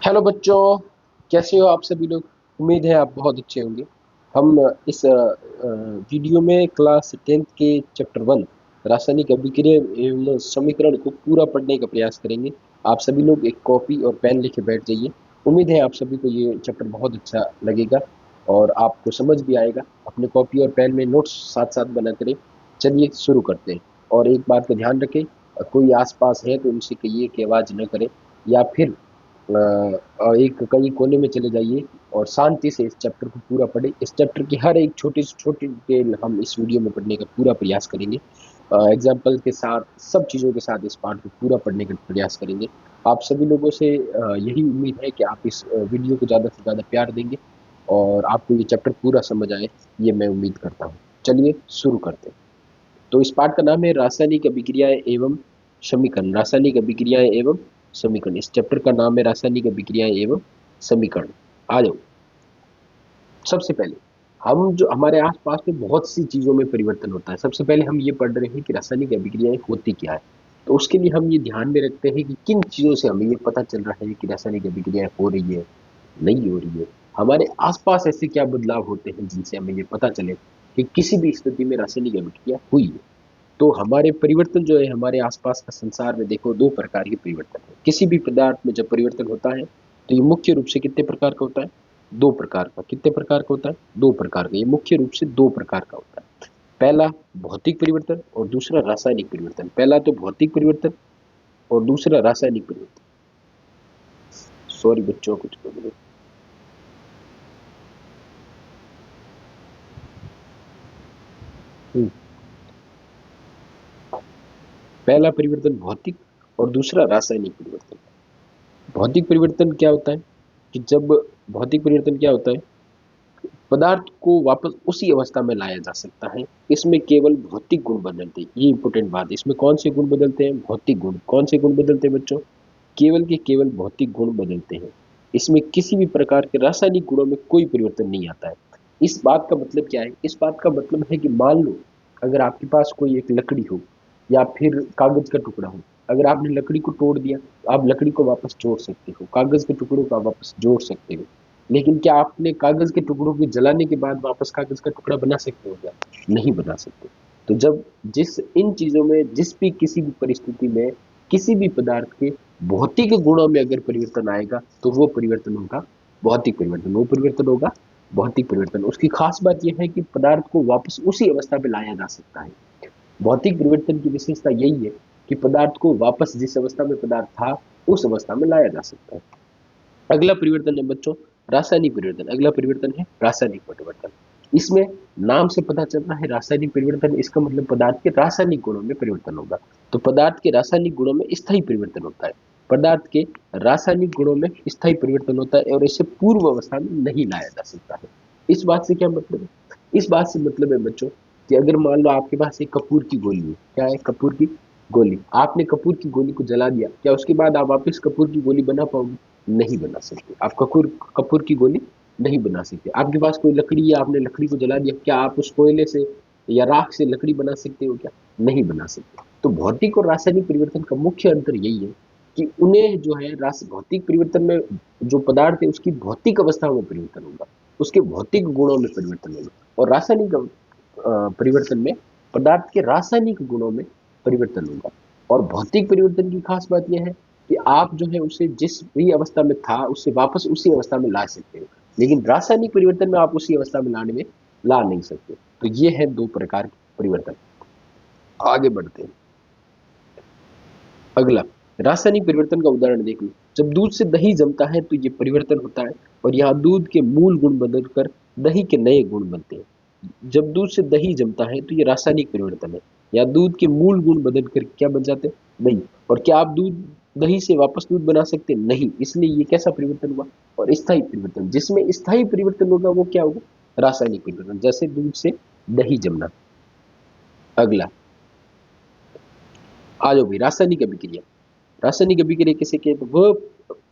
Hello बच्चों, कैसे हो आप सभी लोग। उम्मीद है आप बहुत अच्छे होंगे। हम इस वीडियो में क्लास 10th के चैप्टर 1 रासायनिक अभिक्रिया एवं समीकरण को पूरा पढ़ने का प्रयास करेंगे। आप सभी लोग एक कॉपी और पेन लेके बैठ जाइए। उम्मीद है आप सभी को ये चैप्टर बहुत अच्छा लगेगा और आपको समझ भी आएगा। अपने कॉपी और पेन में नोट्स साथ साथ बनाते रहे। चलिए शुरू करते हैं। और एक बात का ध्यान रखें, कोई आसपास है तो उनसे कहिए कि आवाज़ न करें, या फिर एक कहीं कोने में चले जाइए और शांति से इस चैप्टर को पूरा पढ़ें। इस चैप्टर की हर एक छोटी से छोटी डिटेल हम इस वीडियो में पढ़ने का पूरा प्रयास करेंगे। एग्जाम्पल के साथ, सब चीज़ों के साथ इस पार्ट को पूरा पढ़ने का प्रयास करेंगे। आप सभी लोगों से यही उम्मीद है कि आप इस वीडियो को ज़्यादा से ज़्यादा प्यार देंगे और आपको ये चैप्टर पूरा समझ आए, ये मैं उम्मीद करता हूँ। चलिए शुरू करते हैं। तो इस पाठ का नाम है रासायनिक अभिक्रियाएं एवं समीकरण। रासायनिक अभिक्रियाएं एवं समीकरण, इस चैप्टर का नाम है रासायनिक अभिक्रियाएं एवं समीकरण। आ जाओ। सबसे पहले हम जो हमारे आसपास में बहुत सी चीजों में परिवर्तन होता है, सबसे पहले हम ये पढ़ रहे हैं कि रासायनिक अभिक्रियाएं होती क्या है। तो उसके लिए हम ये ध्यान में रखते हैं कि किन चीजों से हमें ये पता चल रहा है कि रासायनिक अभिक्रियाएं हो रही है, नहीं हो रही है। हमारे आसपास ऐसे क्या बदलाव होते हैं जिनसे हमें ये पता चले कि किसी भी स्थिति में रासायनिक अभिक्रिया हुई है। तो हमारे परिवर्तन जो है, हमारे आसपास का संसार में देखो दो प्रकार के परिवर्तन है। किसी भी पदार्थ में जब परिवर्तन होता है तो ये मुख्य रूप से कितने प्रकार का होता है? दो प्रकार का। कितने प्रकार का होता है? दो प्रकार का। ये मुख्य रूप से दो प्रकार का होता है। पहला भौतिक परिवर्तन और दूसरा रासायनिक परिवर्तन। पहला तो भौतिक परिवर्तन और दूसरा रासायनिक परिवर्तन। सॉरी बच्चों, कुछ बोलो। पहला परिवर्तन भौतिक और दूसरा रासायनिक परिवर्तन। भौतिक परिवर्तन क्या होता है कि जब भौतिक परिवर्तन क्या होता है, पदार्थ को वापस उसी अवस्था में लाया जा सकता है। इसमें केवल भौतिक गुण बदलते हैं। ये इंपॉर्टेंट बात है। इसमें कौन से गुण बदलते हैं? भौतिक गुण। कौन से गुण बदलते हैं बच्चों? केवल के केवल भौतिक गुण बदलते हैं। इसमें किसी भी प्रकार के रासायनिक गुणों में कोई परिवर्तन नहीं आता है। इस बात का मतलब क्या है? इस बात का मतलब है कि मान लो अगर आपके पास कोई एक लकड़ी हो या फिर कागज का टुकड़ा हो। अगर आपने लकड़ी को तोड़ दिया तो आप लकड़ी को वापस जोड़ सकते हो, कागज के टुकड़ों को आप वापस जोड़ सकते हो। लेकिन क्या आपने कागज के टुकड़ों को जलाने के बाद वापस कागज का टुकड़ा बना सकते हो क्या? नहीं बना सकते। तो जब जिस इन चीजों में जिस भी किसी भी परिस्थिति में किसी भी पदार्थ के भौतिक गुणों में अगर परिवर्तन आएगा तो वो परिवर्तन होगा भौतिक परिवर्तन। वो परिवर्तन होगा भौतिक परिवर्तन। उसकी खास बात यह है कि पदार्थ को वापस उसी अवस्था में लाया जा सकता है। भौतिक परिवर्तन की विशेषता यही है कि पदार्थ को वापस जिस अवस्था में पदार्थ था उस अवस्था में लाया जा सकता है। अगला परिवर्तन है बच्चों रासायनिक परिवर्तन। अगला परिवर्तन है रासायनिक परिवर्तन। इसमें नाम से पता चल रहा है रासायनिक परिवर्तन, इसका मतलब पदार्थ के रासायनिक गुणों में परिवर्तन होगा। तो पदार्थ के रासायनिक गुणों में स्थायी परिवर्तन होता है। पदार्थ के रासायनिक गुणों में स्थायी परिवर्तन होता है और इसे पूर्व अवस्था में नहीं लाया जा सकता है। इस बात से क्या मतलब है? इस बात से मतलब है बच्चों कि अगर मान लो आपके पास एक कपूर की गोली है। क्या है? कपूर की गोली। आपने कपूर की गोली को जला दिया, क्या उसके बाद आप वापस कपूर की गोली बना पाओगे? नहीं बना सकते। आप कपूर कपूर की गोली नहीं बना सकते। आपके पास कोई लकड़ी है, आपने लकड़ी को जला दिया, क्या आप उस कोयले से या राख से लकड़ी बना सकते हो क्या? नहीं बना सकते। तो भौतिक और रासायनिक परिवर्तन का मुख्य अंतर यही है कि उन्हें जो है रास भौतिक परिवर्तन में जो पदार्थ है उसकी भौतिक अवस्था में परिवर्तन होगा, उसके भौतिक गुणों में परिवर्तन होगा। और रासायनिक परिवर्तन में पदार्थ के रासायनिक गुणों में परिवर्तन होगा। और भौतिक परिवर्तन की खास बात यह है कि आप जो है उसे जिस भी अवस्था में था उससे वापस उसी अवस्था में ला सकते हो। लेकिन रासायनिक परिवर्तन में आप उसी अवस्था में लाने में ला नहीं सकते। तो ये है दो प्रकार के परिवर्तन। आगे बढ़ते हैं। अगला रासायनिक परिवर्तन का उदाहरण देख लो। जब दूध से दही जमता है तो ये परिवर्तन होता है और यहाँ दूध के मूल गुण बदलकर दही के नए गुण बनते हैं। जब दूध से दही जमता है तो ये रासायनिक परिवर्तन है। या दूध के मूल गुण बदलकर क्या बन जाते हैं? दही। और क्या आप दूध दही से वापस दूध बना सकते हैं? नहीं। इसलिए ये कैसा परिवर्तन हुआ? और स्थायी परिवर्तन। जिसमें स्थायी परिवर्तन होगा वो क्या होगा? रासायनिक परिवर्तन। जैसे दूध से दही जमना। अगला आ जाओ भाई, रासायनिक अभिक्रिया। रासायनिक अभिक्रिया किसे कहते हैं? वह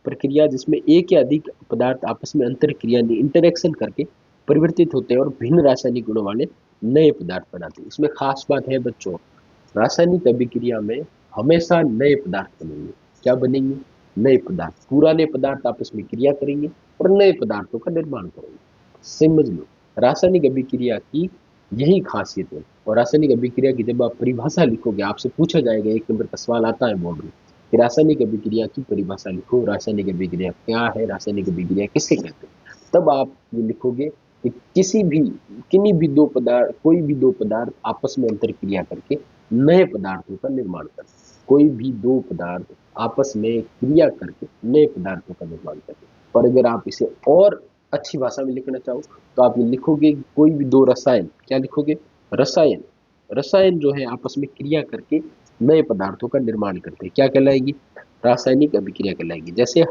प्रक्रिया जिसमें एक या अधिक पदार्थ आपस में अंतर क्रिया इंटरेक्शन करके परिवर्तित होते हैं और भिन्न रासायनिक गुणों वाले नए पदार्थ बनाते हैं। इसमें खास बात है बच्चों, रासायनिक अभिक्रिया में हमेशा नए पदार्थ बनेंगे। क्या बनेंगे? नए पदार्थ, पुराने पदार्थ आपस में क्रिया करेंगे और नए पदार्थों का निर्माण करेंगे। समझ लो, रासायनिक अभिक्रिया की यही खासियत है। और रासायनिक अभिक्रिया की जब आप परिभाषा लिखोगे, आपसे पूछा जाएगा, 1 नंबर का सवाल आता है बोर्ड में कि रासायनिक अभिक्रिया की परिभाषा लिखो, रासायनिक अभिक्रिया क्या है, रासायनिक अभिक्रिया किसे कहते हैं, तब आप ये लिखोगे कि किन्हीं भी दो पदार्थ, कोई भी दो पदार्थ आपस में अंतर क्रिया करके नए पदार्थों का निर्माण करते हैं। कोई भी दो पदार्थ आपस में क्रिया करके नए पदार्थों का निर्माण करते हैं। और अगर आप इसे और अच्छी भाषा में लिखना चाहो तो आप ये लिखोगे कोई भी दो रसायन, क्या लिखोगे, रसायन, रसायन जो है आपस में क्रिया करके नए पदार्थों का निर्माण करते हैं, क्या कहलाएगी, रासायनिक अभिक्रिया कहलाएगी। जैसे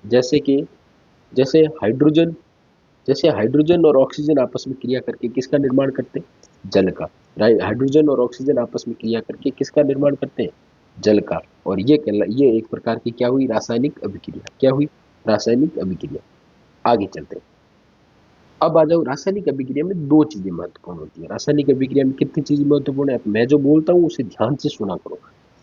जैसे कि जैसे हाइड्रोजन, जैसे हाइड्रोजन और ऑक्सीजन आपस में क्रिया करके किसका निर्माण करते हैं, जल का। हाइड्रोजन और ऑक्सीजन आपस में क्रिया करके किसका निर्माण करते हैं, जल का। और ये एक प्रकार की क्या हुई, रासायनिक अभिक्रिया, क्या हुई, रासायनिक अभिक्रिया। आगे चलते हैं। अब आ जाओ, रासायनिक अभिक्रिया में दो चीजें महत्वपूर्ण होती है। रासायनिक अभिक्रिया में कितनी चीजें महत्वपूर्ण है, मैं जो बोलता हूँ उसे ध्यान से सुना करो।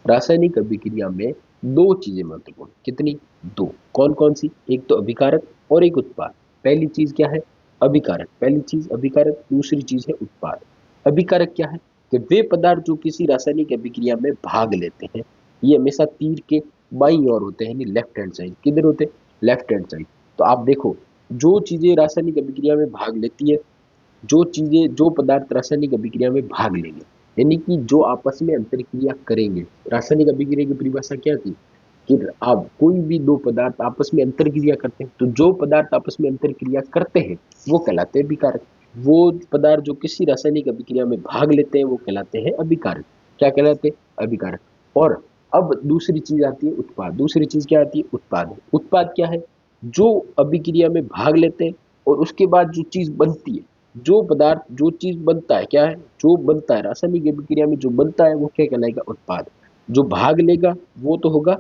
रासायनिक अभिक्रिया में दो चीजें महत्वपूर्ण, कितनी, दो। कौन कौन सी, एक तो अभिकारक और एक उत्पाद। पहली चीज क्या है, अभिकारक, पहली चीज अभिकारक, दूसरी चीज है उत्पाद। अभिकारक क्या है कि वे पदार्थ जो किसी रासायनिक अभिक्रिया में भाग लेते हैं, ये हमेशा तीर के बाईं ओर होते हैं, यानी लेफ्ट हैंड साइड। किधर होते हैं, लेफ्ट हैंड साइड। तो आप देखो, जो चीजें रासायनिक अभिक्रिया में भाग लेती है, जो पदार्थ रासायनिक अभिक्रिया में भाग लेंगे, यानी कि जो आपस में अंतर क्रिया करेंगे। रासायनिक अभिक्रिया की परिभाषा क्या थी कि आप कोई भी दो पदार्थ आपस में अंतर क्रिया करते हैं, तो जो पदार्थ आपस में अंतर क्रिया करते हैं वो कहलाते हैं अभिकारक। वो पदार्थ जो किसी रासायनिक अभिक्रिया में भाग लेते हैं वो कहलाते हैं अभिकारक। क्या कहलाते हैं, अभिकारक। और अब दूसरी चीज आती है उत्पाद। दूसरी चीज क्या आती है, उत्पाद। उत्पाद क्या है, जो अभिक्रिया में भाग लेते हैं और उसके बाद जो चीज बनती है, जो पदार्थ, जो चीज बनता है, क्या है, जो बनता है रासायनिक अभिक्रिया में, जो बनता है वो क्या कहलाएगा, उत्पाद। जो भाग लेगा वो तो होगा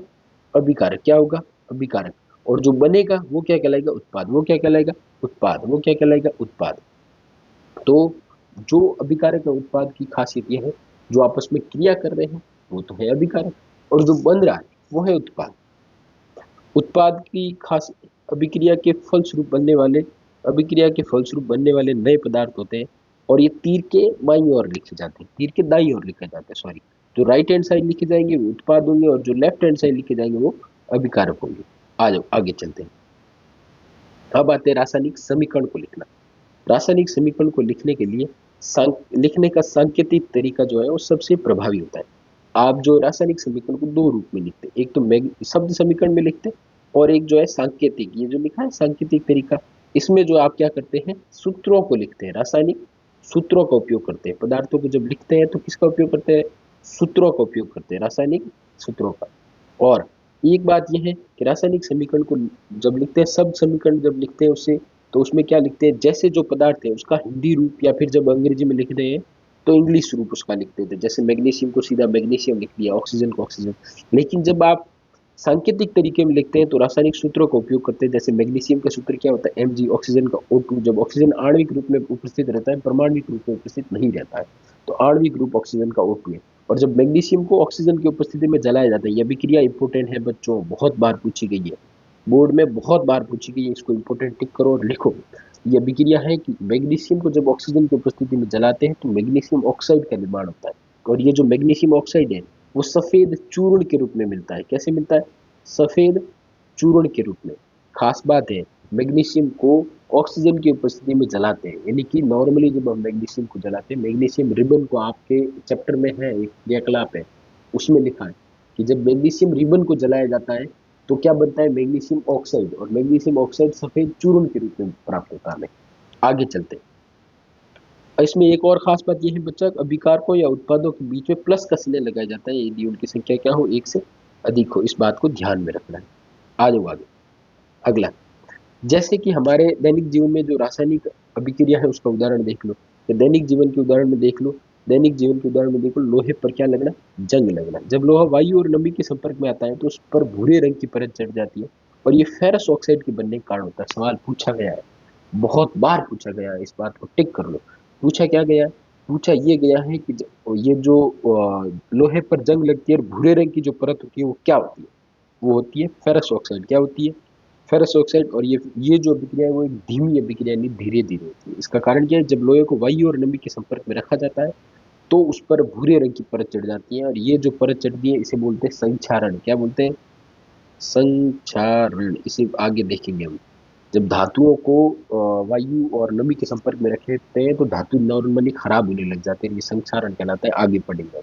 अभिकारक, क्या होगा, अभिकारक। और जो बनेगा वो क्या कहलाएगा, उत्पाद। वो क्या कहलाएगा, उत्पाद। वो क्या कहलाएगा, उत्पाद। तो जो अभिकारक है, उत्पाद की खासियत यह है, जो आपस में क्रिया कर रहे हैं वो तो है अभिकारक, और जो बन रहा है वो है उत्पाद। उत्पाद की खास, अभिक्रिया के फलस्वरूप बनने वाले, अभिक्रिया के फलस्वरूप बनने वाले नए पदार्थ होते हैं, और ये तीर के बाईं ओर लिखे जाते हैं, तीर के दाईं ओर लिखे जाते हैं, सॉरी। जो राइट हैंड साइड लिखे जाएंगे वो उत्पाद होंगे, और जो लेफ्ट हैंड साइड लिखे जाएंगे वो अभिकारक होंगे। आ जाओ आगे चलते हैं। अब आते हैं रासायनिक समीकरण को लिखना। रासायनिक समीकरण को लिखने के लिए लिखने का सांकेतिक तरीका जो है वो सबसे प्रभावी होता है। आप जो रासायनिक समीकरण को दो रूप में लिखते हैं, एक तो शब्द समीकरण में लिखते हैं, और एक जो है सांकेतिक, ये जो लिखा है सांकेतिक तरीका, इसमें जो आप क्या करते हैं, सूत्रों को लिखते हैं, रासायनिक सूत्रों का उपयोग करते हैं। पदार्थों को जब लिखते हैं तो किसका उपयोग करते हैं, सूत्रों का उपयोग करते हैं, रासायनिक सूत्रों का। और एक बात यह है कि रासायनिक समीकरण को जब लिखते हैं, शब्द समीकरण जब लिखते हैं उससे, तो उसमें क्या लिखते हैं, जैसे जो पदार्थ है उसका हिंदी रूप, या फिर जब अंग्रेजी में लिख रहे हैं तो इंग्लिश रूप उसका लिखते थे। जैसे मैग्नीशियम को सीधा मैग्नीशियम लिख दिया, ऑक्सीजन को ऑक्सीजन। लेकिन जब आप सांकेतिक तरीके में लिखते हैं तो रासायनिक सूत्रों का उपयोग करते हैं। जैसे मैग्नीशियम का सूत्र क्या होता है, Mg, ऑक्सीजन का O2। जब ऑक्सीजन आणविक रूप में उपस्थित रहता है, परमाणविक रूप में उपस्थित नहीं रहता है, तो आणविक रूप ऑक्सीजन का O2 है। और जब मैग्नीशियम को ऑक्सीजन की उपस्थिति में जलाया जाता है, यह अभिक्रिया इंपोर्टेंट है बच्चों, बहुत बार पूछी गई है, बोर्ड में बहुत बार पूछी गई है, इसको इंपोर्टेंट टिक करो और लिखो। यह अभिक्रिया है कि मैग्नीशियम को जब ऑक्सीजन की उपस्थिति में जलाते हैं तो मैग्नीशियम ऑक्साइड का निर्माण होता है। और ये जो मैग्नीशियम ऑक्साइड है वो सफेद चूर्ण के रूप में मिलता है। कैसे मिलता है, सफेद चूर्ण के रूप में। खास बात है, मैग्नीशियम को ऑक्सीजन की उपस्थिति में जलाते हैं, यानी कि नॉर्मली जब हम मैग्नीशियम को जलाते हैं, मैग्नीशियम रिबन को आपके चैप्टर में है, एक क्रियाकलाप है उसमें लिखा है कि जब मैग्नीशियम रिबन को जलाया जाता है तो क्या बनता है, मैग्नीशियम ऑक्साइड। और मैग्नीशियम ऑक्साइड सफेद चूर्ण के रूप में प्राप्त होता है हमें। आगे चलते हैं। इसमें एक और खास बात यह है बच्चा, अभिकारकों या उत्पादों के बीच में प्लस का चिन्ह लगाया जाता है यदि उनकी संख्या क्या हो, एक से अधिक हो। इस बात को ध्यान में रखना है। आ जाओ आगे। अगला, जैसे कि हमारे दैनिक जीवन में जो रासायनिक अभिक्रिया है उसका उदाहरण देख लो। तो दैनिक जीवन के उदाहरण में देख लो, दैनिक जीवन के उदाहरण में देखो, लोहे पर क्या लगना, जंग लगना। जब लोहा वायु और नमी के संपर्क में आता है तो उस पर भूरे रंग की परत चढ़ जाती है, और ये फेरस ऑक्साइड के बनने का कारण होता है। सवाल पूछा गया है, बहुत बार पूछा गया है, इस बात को टिक कर लो। पूछा क्या गया है, पूछा ये गया है कि ये जो लोहे पर जंग लगती है और भूरे रंग की जो परत होती है वो क्या होती है। वो होती है फेरस ऑक्साइड। क्या होती है? Ferrous oxide. और ये जो अभिक्रिया है वो एक धीमी अभिक्रिया नहीं, धीरे धीरे होती है। इसका कारण क्या है? जब लोहे को वायु और नमी के संपर्क में रखा जाता है तो उस पर भूरे रंग की परत चढ़ जाती है, और ये जो परत चढ़ती है इसे बोलते हैं संक्षारण। क्या बोलते हैं? संक्षारण। इसे आगे देखेंगे हम। जब धातुओं को वायु और नमी के संपर्क में रखते हैं तो धातु नॉर्मली खराब होने लग जाते हैं, ये संक्षारण कहलाता है। आगे पढ़ेंगे।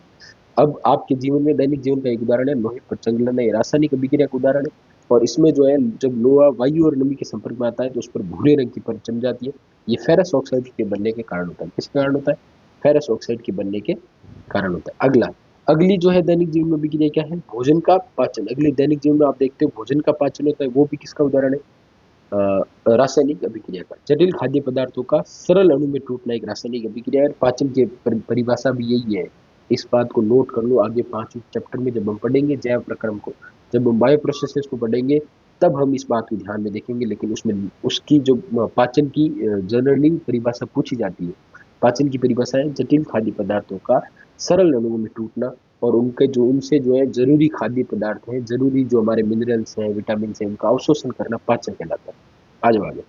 अब आपके जीवन में, दैनिक जीवन का एक उदाहरण है लोहे पर जंग लगना, ये रासायनिक अभिक्रिया का उदाहरण है। और इसमें जो है, जब लोहा वायु और नमी के संपर्क में आता है तो उस पर भूरे रंग की परत जम जाती है। ये फेरस ऑक्साइड के बनने के कारण होता है। किसके कारण होता है? फेरस ऑक्साइड के बनने के कारण होता है। अगला, अगली जो है दैनिक जीवन में अभिक्रिया क्या है? भोजन का पाचन। अगली दैनिक जीवन में आप देखते हो भोजन का पाचन होता है, वो भी किसका उदाहरण है? रासायनिक अभिक्रिया का। जटिल खाद्य पदार्थों का सरल अणु में टूटना एक रासायनिक अभिक्रिया है। पाचन की परिभाषा भी यही है। इस बात को नोट कर लो, आगे 5वें चैप्टर में जब हम पढ़ेंगे जैव प्रक्रम को, जब हम बायो प्रोसेसेस को पढ़ेंगे तब हम इस बात को ध्यान में देखेंगे। लेकिन उसमें उसकी जो पाचन की जनरली परिभाषा पूछी जाती है। पाचन की परिभाषा है जटिल खाद्य पदार्थों का सरल अणुओं में टूटना, और उनके जो उनसे जो है जरूरी खाद्य पदार्थ हैं, जरूरी जो हमारे मिनरल्स हैं, विटामिन हैं, उनका अवशोषण करना पाचन कहलाता है। आज आगे,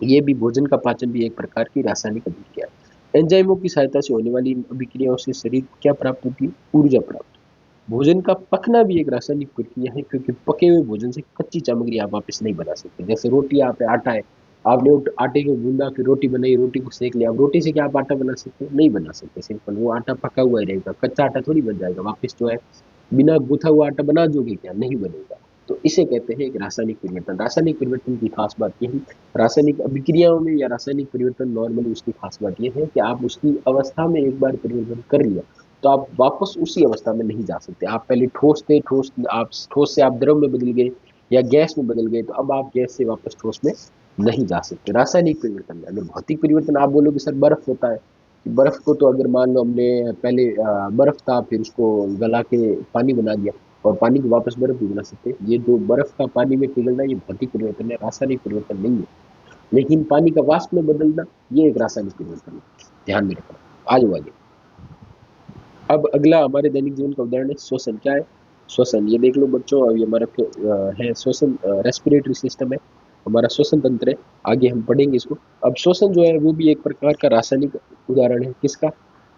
ये भी भोजन का पाचन भी एक प्रकार की रासायनिक अभिक्रिया है। एंजाइमों की सहायता से होने वाली इन अभिक्रियाओं से शरीर को क्या प्राप्त होती है? ऊर्जा प्राप्त। भोजन का पकना भी एक रासायनिक प्रक्रिया है, क्योंकि पके हुए भोजन से कच्ची सामग्री आप वापस नहीं बना सकते। जैसे रोटी, आप आटा है, आपने आटे को गूंदा, फिर रोटी बनाई, रोटी को सेक लिया, अब रोटी से क्या आप आटा बना सकते हैं? नहीं बना सकते। सिंपल, वो आटा पका हुआ ही रहेगा, कच्चा आटा थोड़ी बन जाएगा वापस। जो है बिना गूथा हुआ आटा बना दोगे क्या? नहीं बनेगा। तो इसे कहते हैं एक रासायनिक परिवर्तन। रासायनिक परिवर्तन की खास बात यह है, रासायनिक अभिक्रियाओं में या रासायनिक परिवर्तन नॉर्मली उसकी खास बात यह है कि आप उसकी अवस्था में एक बार परिवर्तन कर लिया तो आप वापस उसी अवस्था में नहीं जा सकते। आप पहले ठोस थे, ठोस से आप द्रव में बदल गए या गैस में बदल गए, तो अब आप गैस से वापस ठोस में नहीं जा सकते। रासायनिक परिवर्तन में अगर भौतिक परिवर्तन आप बोलोगे सर बर्फ होता है, बर्फ को तो अगर मान लो हमने पहले बर्फ था, फिर उसको गला के पानी बना दिया, और पानी को वापस बर्फ भी बना सकते हैं। ये जो बर्फ का पानी में पिघलना, ये भौतिक परिवर्तन है, रासायनिक परिवर्तन नहीं है। लेकिन पानी का वाष्प में बदलना, ये एक रासायनिक परिवर्तन है। ध्यान में रखना। आज आगे, अब अगला हमारे दैनिक जीवन का उदाहरण है श्वसन। क्या है? श्वसन। ये देख लो बच्चों, अभी हमारा है श्वसन, रेस्पिरेटरी सिस्टम है, हमारा श्वसन तंत्र है। आगे हम पढ़ेंगे इसको। अब श्वसन जो है वो भी एक प्रकार का रासायनिक उदाहरण है। किसका?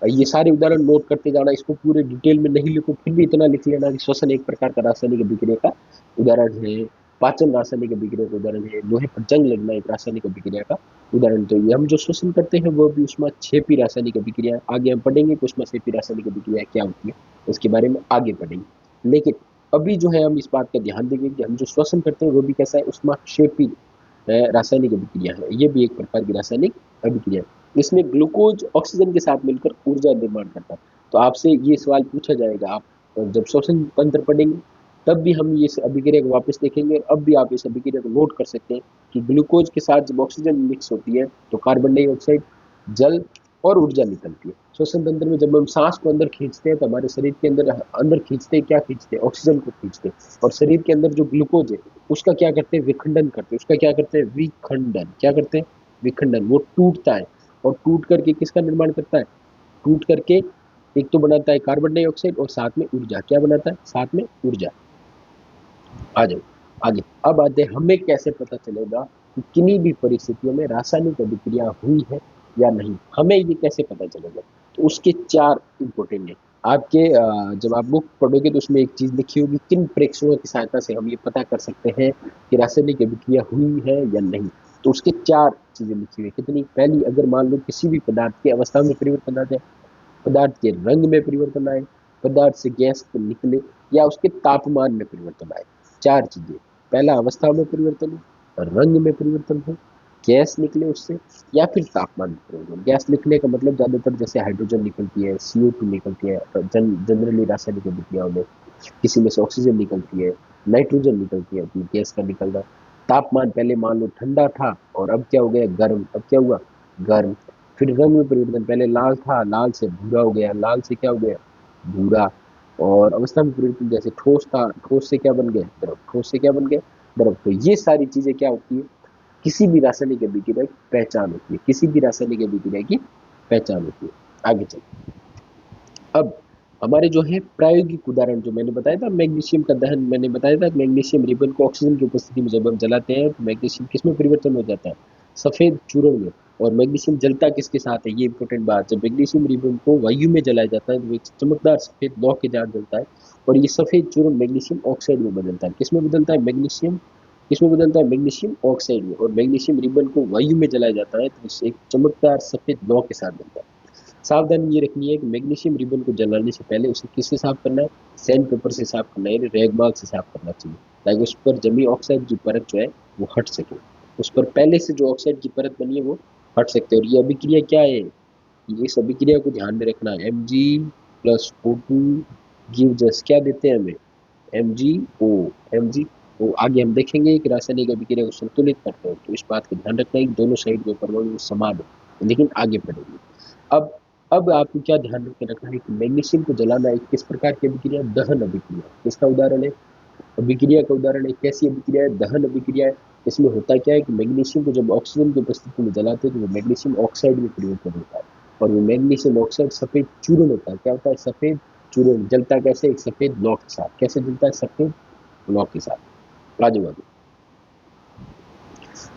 ये सारे उदाहरण नोट करते जाना, इसको पूरे डिटेल में नहीं लिखो, फिर भी इतना लिख लेना कि श्वसन एक प्रकार का रासायनिक अभिक्रिया का उदाहरण है। पाचन रासायनिक अभिक्रिया का उदाहरण है। लोहे पर जंग लगना एक रासायनिक अभिक्रिया का उदाहरण। तो ये हम जो श्वसन करते हैं वो भी ऊष्माक्षेपी रासायनिक अभिक्रिया है। आगे हम पढ़ेंगे कि ऊष्माक्षेपी रासायनिक अभिक्रिया क्या होती है, उसके बारे में आगे पढ़ेंगे। लेकिन अभी जो है हम इस बात का ध्यान देंगे कि हम जो श्वसन करते हैं वो भी कैसा है? ऊष्माक्षेपी रासायनिक अभिक्रिया है। ये भी एक प्रकार की रासायनिक अभिक्रिया है। इसमें ग्लूकोज ऑक्सीजन के साथ मिलकर ऊर्जा निर्माण करता है। तो आपसे ये सवाल पूछा जाएगा, आप जब श्वसन तंत्र पढ़ेंगे तब भी हम इस अभिक्रिया को वापस देखेंगे। अब भी आप इस अभिक्रिया को नोट कर सकते हैं कि ग्लूकोज के साथ जब ऑक्सीजन मिक्स होती है तो कार्बन डाइऑक्साइड, जल और ऊर्जा निकलती है। श्वसन तंत्र में जब हम सांस को अंदर खींचते हैं तो हमारे शरीर के अंदर अंदर खींचते हैं, क्या खींचते हैं? ऑक्सीजन को खींचते हैं। और शरीर के अंदर जो ग्लूकोज है उसका क्या करते हैं? विखंडन करते हैं। उसका क्या करते हैं? विखंडन। क्या करते हैं? विखंडन। वो टूटता है, और टूट करके किसका निर्माण करता है? टूट करके एक तो बनाता है कार्बन डाइऑक्साइड और साथ में ऊर्जा। क्या बनाता है? साथ में ऊर्जा। आ जाओ आगे। अब आते हैं हमें कैसे पता चलेगा कि किन्हीं भी परिस्थितियों में रासायनिक अभिक्रिया हुई है या नहीं। हमें ये कैसे पता चलेगा? तो उसके 4 इंपॉर्टेंट है। आपके जब आप बुक पढ़ोगे तो उसमें एक चीज लिखी होगी, किन प्रेक्षणों की सहायता से हम ये पता कर सकते हैं कि रासायनिक अभिक्रिया हुई है या नहीं। तो उसके 4 चीजें लिखी हुई। कितनी? पहली, अगर मान लो किसी भी पदार्थ की अवस्था में परिवर्तन आ जाए, पदार्थ के रंग में परिवर्तन आए, पदार्थ से गैस निकले, या उसके तापमान में परिवर्तन आए। 4 चीजें। पहला, अवस्था में परिवर्तन हो, रंग में परिवर्तन हो, गैस निकले उससे, या फिर तापमान में परिवर्तन। गैस निकलने का मतलब ज्यादातर जैसे हाइड्रोजन निकलती है, CO2 निकलती है जनरली रासायनिक अभिक्रियाओं में। किसी में से ऑक्सीजन निकलती है, नाइट्रोजन निकलती है, अपनी गैस का निकलना। तापमान, पहले मान लो ठंडा था और अब क्या हो गया? गर्म। अब क्या हुआ? गर्म। फिर रंग में परिवर्तन, पहले लाल था, लाल से भूरा हो गया, लाल से क्या हो गया? भूरा। और अवस्था में परिवर्तन, जैसे ठोस था, ठोस से क्या बन गया? द्रव। ठोस से क्या बन गया? द्रव। तो ये सारी चीजें क्या होती है? किसी भी रासायनिक अभिक्रिया की पहचान होती है। किसी भी रासायनिक अभिक्रिया की पहचान होती है। आगे चलो। अब हमारे जो है प्रायोगिक उदाहरण जो मैंने बताया था, मैग्नीशियम का दहन मैंने बताया था, मैग्नीशियम रिबन को ऑक्सीजन की उपस्थिति में जब हम जलाते हैं तो मैग्नीशियम किस में परिवर्तन हो जाता है, सफेद चूर्ण में। और मैग्नीशियम जलता किसके साथ है, ये इंपॉर्टेंट बात, जब मैग्नीशियम रिबन को वायु में जलाया जाता है तो एक चमकदार सफेद लौ के साथ जलता है, और ये सफेद चूर्ण मैग्नीशियम ऑक्साइड में बदलता है। किसमें बदलता है, मैग्नीशियम किसमें बदलता है, मैग्नीशियम ऑक्साइड में। और मैग्नीशियम रिबन को वायु में जलाया जाता है तो इससे एक चमकदार सफेद लौ के साथ बनता है। सावधानी ये रखनी है कि मैग्नीशियम रिबन को जलाने से पहले उसे किससे साफ करना है, सैंड पेपर से साफ करना है, यानी रैगमार्क से साफ करना चाहिए, ताकि उस पर जमी ऑक्साइड की परत जो है वो हट सके। उस पर पहले से जो ऑक्साइड की परत बनी है वो हट सकते हैं। और ये अभिक्रिया क्या है, ये इस अभिक्रिया को ध्यान में रखना है। Mg+O2 गिव्स अस, क्या देते हैं हमें, MgO। MgO आगे हम देखेंगे कि रासायनिक अभिक्रिया को संतुलित करते हैं, तो इस बात का ध्यान रखना है कि दोनों साइड के परमाणु समान हो, लेकिन आगे बढ़ेंगे। अब अब आपको क्या ध्यान रखना है कि मैग्नीशियम को जलाना एक किस प्रकार की अभिक्रिया, दहन अभिक्रिया। किसका उदाहरण है, अभिक्रिया का उदाहरण है। कैसी अभिक्रिया है, दहन अभिक्रिया है। इसमें होता क्या है कि मैग्नीशियम को जब ऑक्सीजन की उपस्थिति में जलाते हैं तो वो मैग्नीशियम ऑक्साइड में परिवर्तन होता है, और वो मैग्नीशियम ऑक्साइड सफेद चूर्ण होता है। क्या होता है, सफेद चूर्ण। जलता कैसे, एक सफेद लौ के साथ। कैसे जलता है, सफेद लौ के साथ। आ जाओ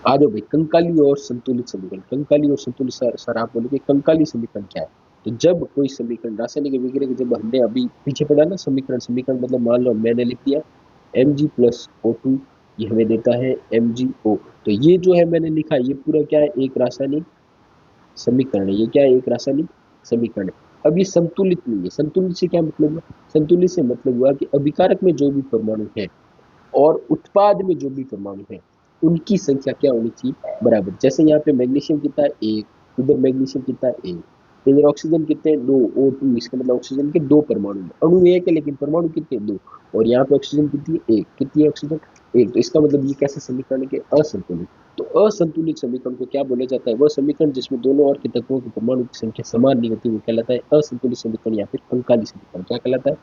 आ जाओ भाई, कंकाली और संतुलित समीकरण। कंकाली और संतुलित, सर आप बोलोगे कंकाली समीकरण क्या है। तो जब कोई समीकरण रासायनिक अभिक्रिया के, जब हमने अभी पीछे पढ़ा ना समीकरण, समीकरण मतलब मान लो मैंने लिख दिया Mg+O2, ये हमें देता है MgO। तो ये जो है मैंने लिखा, ये पूरा क्या है, एक रासायनिक समीकरण है। ये क्या है, एक रासायनिक समीकरण है। अब ये संतुलित नहीं है। संतुलित से क्या मतलब है, संतुलित से मतलब हुआ कि अभिकारक में जो भी परमाणु है और उत्पाद में जो भी परमाणु है उनकी संख्या क्या होनी चाहिए, बराबर। जैसे यहाँ पे मैग्नीशियम कितना है, एक, इधर मैग्नीशियम कितना है, एक, इधर ऑक्सीजन कितने हैं, दो, O2, इसका मतलब ऑक्सीजन के दो परमाणु हैं। अणु एक है लेकिन परमाणु कितने हैं, दो। और यहाँ पे ऑक्सीजन कितनी है, एक। कितनी है ऑक्सीजन, एक। तो इसका मतलब ये कैसे समीकरण के, असंतुलित। तो असंतुलित समीकरण को क्या बोला जाता है, वह समीकरण जिसमें दोनों और के तत्वों के परमाणु की संख्या समान नहीं होती, वो कहलाता है असंतुलित समीकरण या फिर कंकाली समीकरण। क्या कहलाता है,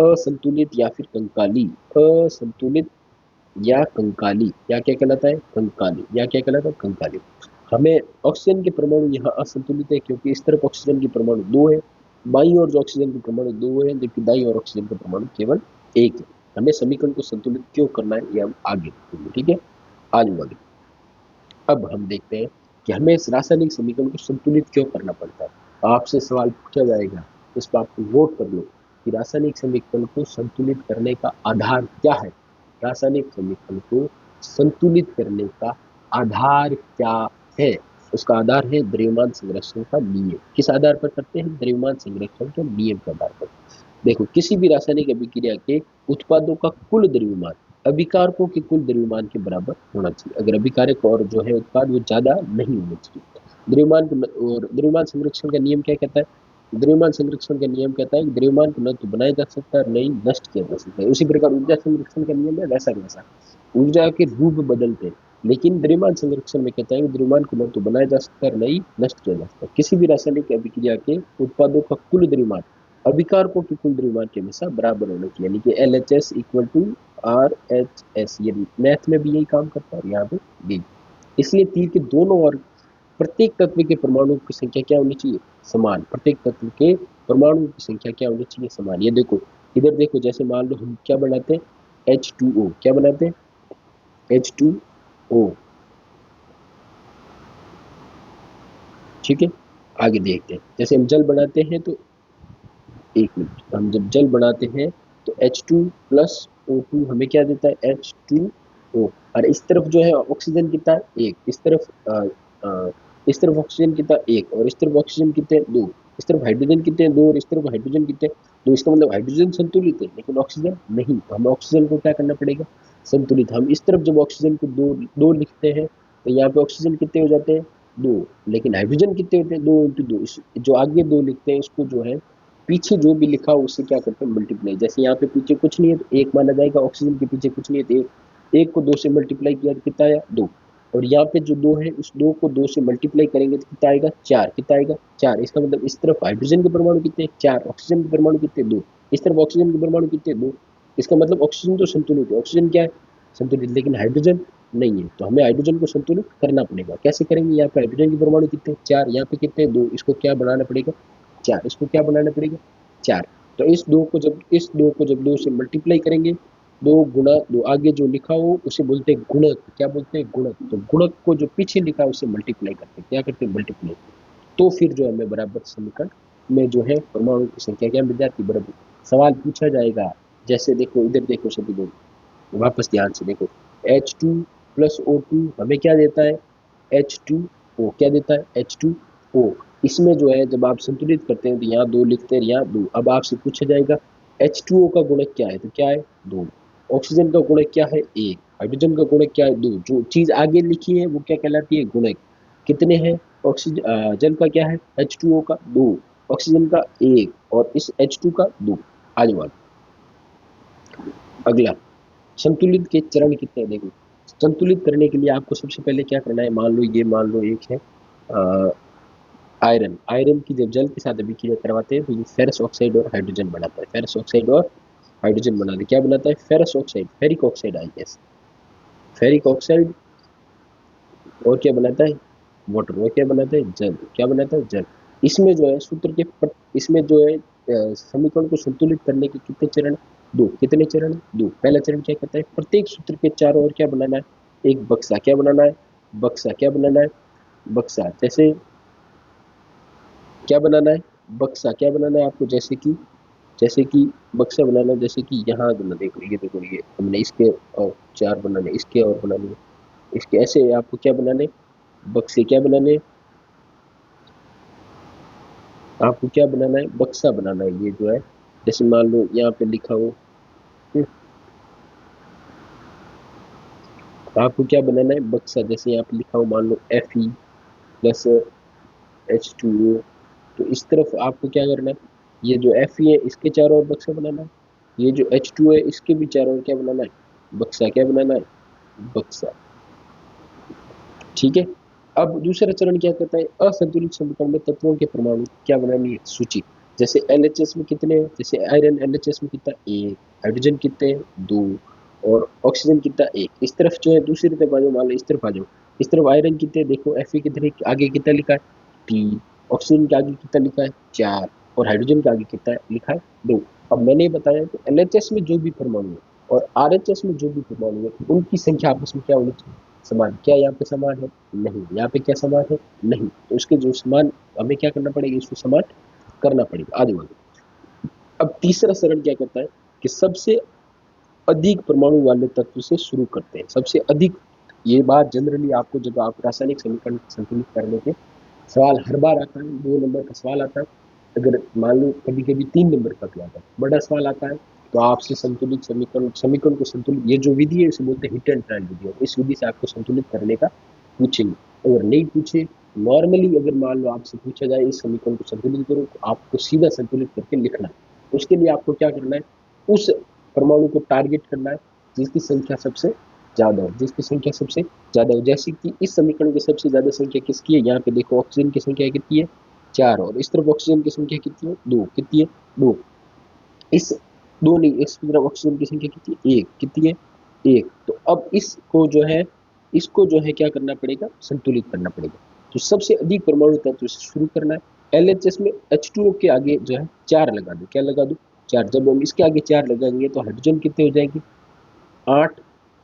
असंतुलित या फिर कंकाली। असंतुलित या कंकाली, या क्या कहलाता है, कंकाली, या क्या कहलाता है, कंकाली। हमें ऑक्सीजन के परमाणु यहाँ असंतुलित है क्योंकि इस तरफ ऑक्सीजन के परमाणु दो है, बाईं ओर जो ऑक्सीजन के परमाणु दो है, जबकि दाईं ओर ऑक्सीजन के परमाणु केवल एक है। हमें समीकरण को संतुलित क्यों करना है, ये हम आगे देखेंगे, ठीक है। आज आगे अब हम देखते हैं कि हमें इस रासायनिक समीकरण को संतुलित क्यों करना पड़ता है। आपसे सवाल पूछा जाएगा, इस बात को नोट कर लो कि रासायनिक समीकरण को संतुलित करने का आधार क्या है। रासायनिक समीकरण को संतुलित करने का आधार क्या है, उसका आधार है द्रव्यमान संरक्षण का नियम। किस आधार पर करते हैं, द्रव्यमान संरक्षण के नियम के आधार पर। देखो, किसी भी रासायनिक अभिक्रिया के उत्पादों का कुल द्रव्यमान अभिकारकों के कुल द्रव्यमान के बराबर होना चाहिए। अगर अभिकारक और जो है उत्पाद वो ज्यादा नहीं होने चाहिए। द्रव्यमान और द्रव्यमान संरक्षण का नियम क्या कहता है, द्रव्यमान संरक्षण का नियम कहता है कि द्रव्यमान को न तो बनाया जा सकता है, नहीं नष्ट किया जा सकता है। उसी प्रकार ऊर्जा संरक्षण का नियम है वैसा वैसा, ऊर्जा के रूप बदलते हैं, लेकिन द्रव्यमान संरक्षण में कहता है कि द्रव्यमान को न तो बनाया जा सकता है, नहीं नष्ट किया जा सकता। किसी भी रासायनिक अभिक्रिया के उत्पादों का कुल द्रव्यमान अभिकारकों के कुल द्रव्यमान के हमेशा बराबर होना चाहिए, यानी कि LHS इक्वल टू RHS। ये मैथ में भी यही काम करता है, यहाँ पे भी। इसलिए तीर के दोनों और प्रत्येक तत्व के परमाणु की संख्या क्या होनी चाहिए, समान। प्रत्येक तत्व के परमाणु की संख्या क्या होनी चाहिए, समान। ये देखो, इधर देखो, जैसे मान लो हम क्या बनाते हैं, H2O। क्या बनाते हैं, H2O, ठीक है। आगे देखते हैं, जैसे हम जल बनाते हैं तो, एक मिनट, हम जब जल बनाते हैं तो H2+O2 हमें क्या देता है, H2O। और इस तरफ जो है ऑक्सीजन कितना है, एक। इस तरफ ऑक्सीजन कितना, एक। और इस तरफ ऑक्सीजन कितने, दो। इस तरफ हाइड्रोजन कितने, दो। और इस तरफ हाइड्रोजन कितने, दो। इसका मतलब हाइड्रोजन संतुलित है लेकिन ऑक्सीजन नहीं। तो हमें ऑक्सीजन को क्या करना पड़ेगा, संतुलित। हम इस तरफ जब ऑक्सीजन को दो दो लिखते हैं तो यहाँ पे ऑक्सीजन कितने हो जाते हैं, दो। लेकिन हाइड्रोजन कितने होते हैं, 2 × 2। जो आगे दो लिखते हैं इसको जो है पीछे जो भी लिखा हो उससे क्या करते हैं, मल्टीप्लाई। जैसे यहाँ पे पीछे कुछ नहीं है तो एक माना जाएगा, ऑक्सीजन के पीछे कुछ नहीं है तो एक। एक को दो से मल्टीप्लाई किया तो कितना आया, दो। और यहाँ पे जो दो है उस दो को दो से मल्टीप्लाई करेंगे तो कितना आएगा, चार। कितना आएगा, चार। इसका मतलब इस तरफ हाइड्रोजन के परमाणु कितने, चार। ऑक्सीजन के परमाणु कितने, दो। इस तरफ ऑक्सीजन के परमाणु कितने, दो। इसका मतलब ऑक्सीजन तो संतुलित है, ऑक्सीजन क्या है, संतुलित, लेकिन हाइड्रोजन नहीं है। तो हमें हाइड्रोजन को संतुलित करना पड़ेगा। कैसे करेंगे, यहाँ पे हाइड्रोजन के परमाणु कितने, चार। यहाँ पे कितने, दो। इसको क्या बनाना पड़ेगा, चार। इसको क्या बनाना पड़ेगा, चार। तो इस दो को जब दो से मल्टीप्लाई करेंगे, दो गुणा दो, आगे जो लिखा हो उसे बोलते हैं गुणक। क्या बोलते हैं? गुणक। तो गुणक को जो पीछे लिखा है उसे मल्टीप्लाई करते हैं। क्या करते हैं? मल्टीप्लाई। तो फिर जो है हमें बराबर समीकरण में जो है परमाणु की संख्या क्या मिल जाती है? बराबर। सवाल पूछा जाएगा, जैसे देखो इधर देखो सभी लोग, वापस ध्यान से देखो, H2 प्लस O2 हमें क्या देता है? H2O। क्या देता है? H2O। इसमें जो है जब आप संतुलित करते हैं तो यहाँ दो लिखते हैं, यहाँ दो। अब आपसे पूछा जाएगा H2O का गुणक क्या है? तो क्या है? दो। ऑक्सीजन का गुणक क्या है? एक। हाइड्रोजन का गुणक क्या है? दो। जो चीज आगे लिखी है वो क्या कहलाती है? गुणक। कितने हैं? ऑक्सीजन जल का क्या है? H2O का दो, ऑक्सीजन का एक, और इस H2 का दो। आज बात अगला, संतुलित के चरण कितने हैं? देखो, संतुलित करने के लिए आपको सबसे पहले क्या करना है? मान लो एक है आयरन। आयरन की जब जल के साथ अभिक्रिया करवाते हैं तो ये फेरस ऑक्साइड और हाइड्रोजन बनाता है। फेरस ऑक्साइड और हाइड्रोजन बनाते हैं। क्या बनाता है? Ferrous oxide, ferric oxide, I guess, ferric oxide. और क्या बनाता है? वाटर। और क्या बनाता है? जल। क्या बनाता है? जल। इसमें जो है इसमें जो है समीकरण को संतुलित करने के कितने चरण? दो। कितने चरण? दो। पहला चरण क्या कहता है? प्रत्येक सूत्र के चारों ओर क्या बनाना है? एक बक्सा। क्या बनाना है? बक्सा। क्या बनाना है? बक्सा। जैसे क्या बनाना है? बक्सा। क्या बनाना है आपको? जैसे कि बक्सा बनाना, जैसे कि यहाँ बना, देखो ये हमने इसके और चार बनाने, इसके और बनाने, इसके, ऐसे आपको क्या बनाने? बक्से। क्या बनाने? आपको क्या बनाना है? बक्सा बनाना है। ये जो है जैसे मान लो यहाँ पे लिखा हो, आपको क्या बनाना है? बक्सा। जैसे यहाँ पे लिखा हो मान लो Fe प्लस H2O, तो इस तरफ आपको क्या करना है? ये जो Fe है इसके चारों ओर बक्सा बनाना है। ये जो H2O है इसके भी चारों ओर क्या बनाना है? बक्सा। क्या बनाना है? बक्सा। ठीक है। अब दूसरा चरण क्या कहता है? असंतुलित समीकरण में तत्वों के परमाणु क्या बनानी है? सूची। जैसे LHS में कितने हैं? जैसे आयरन LHS में कितना? एक। हाइड्रोजन कितने हैं? दो। और ऑक्सीजन कितना? एक। इस तरफ जो है दूसरी तरफ आ जाओ, मान लो इस तरफ आ जाओ, इस तरफ आयरन कितने? देखो Fe कितने, आगे कितना लिखा है? तीन। ऑक्सीजन के आगे कितना लिखा है? चार। और हाइड्रोजन के आगे कितना लिखा है? दो। अब मैंने बताया कि LHS में जो भी परमाणु है और RHS में जो भी परमाणु है उनकी संख्या आपस में क्या होनी चाहिए? समान। क्या यहाँ पे समान है? नहीं। यहाँ पे क्या समान है? नहीं। तो इसके जो समान, हमें क्या करना पड़ेगा? इसको समान करना पड़ेगा। आगे बढ़ो। अब तीसरा चरण क्या कहता है कि सबसे अधिक परमाणु वाले तत्व से शुरू करते हैं। सबसे अधिक, ये बात जनरली आपको जब आप रासायनिक समीकरण संतुलित करने के सवाल हर बार आता है, 2 नंबर का सवाल आता है, अगर मान लो कभी कभी 3 नंबर का भी आता है, बड़ा सवाल आता है, तो आपसे संतुलित समीकरण को संतुलित, ये जो विधि है इसे बोलते हैं हिट एंड ट्रायल विधि, और इस विधि से आपको संतुलित करने का पूछेंगे। अगर नहीं पूछे, नॉर्मली अगर मान लो आपसे पूछा जाए इस समीकरण को संतुलित करो, तो आपको सीधा संतुलित करके लिखना है। उसके लिए आपको क्या करना है? उस परमाणु को टारगेट करना है जिसकी संख्या सबसे ज्यादा हो, जिसकी संख्या सबसे ज्यादा हो। जैसे कि इस समीकरण की सबसे ज्यादा संख्या किसकी है? यहाँ पे देखो ऑक्सीजन की संख्या कितनी है? चार। और इस तरफ ऑक्सीजन की संख्या कितनी है? दो। कितनी है? दो। इस दो नहीं, इस तरफ ऑक्सीजन की संख्या कितनी है? एक। कितनी है? एक। तो अब इसको जो है क्या करना पड़ेगा? संतुलित करना पड़ेगा। तो सबसे अधिक परमाणु तत्व से शुरू करना है। LHS में H2O के आगे जो है चार लगा दो। क्या लगा दो? चार। जब हम इसके आगे चार लगाएंगे तो हाइड्रोजन कितने हो जाएंगे? आठ।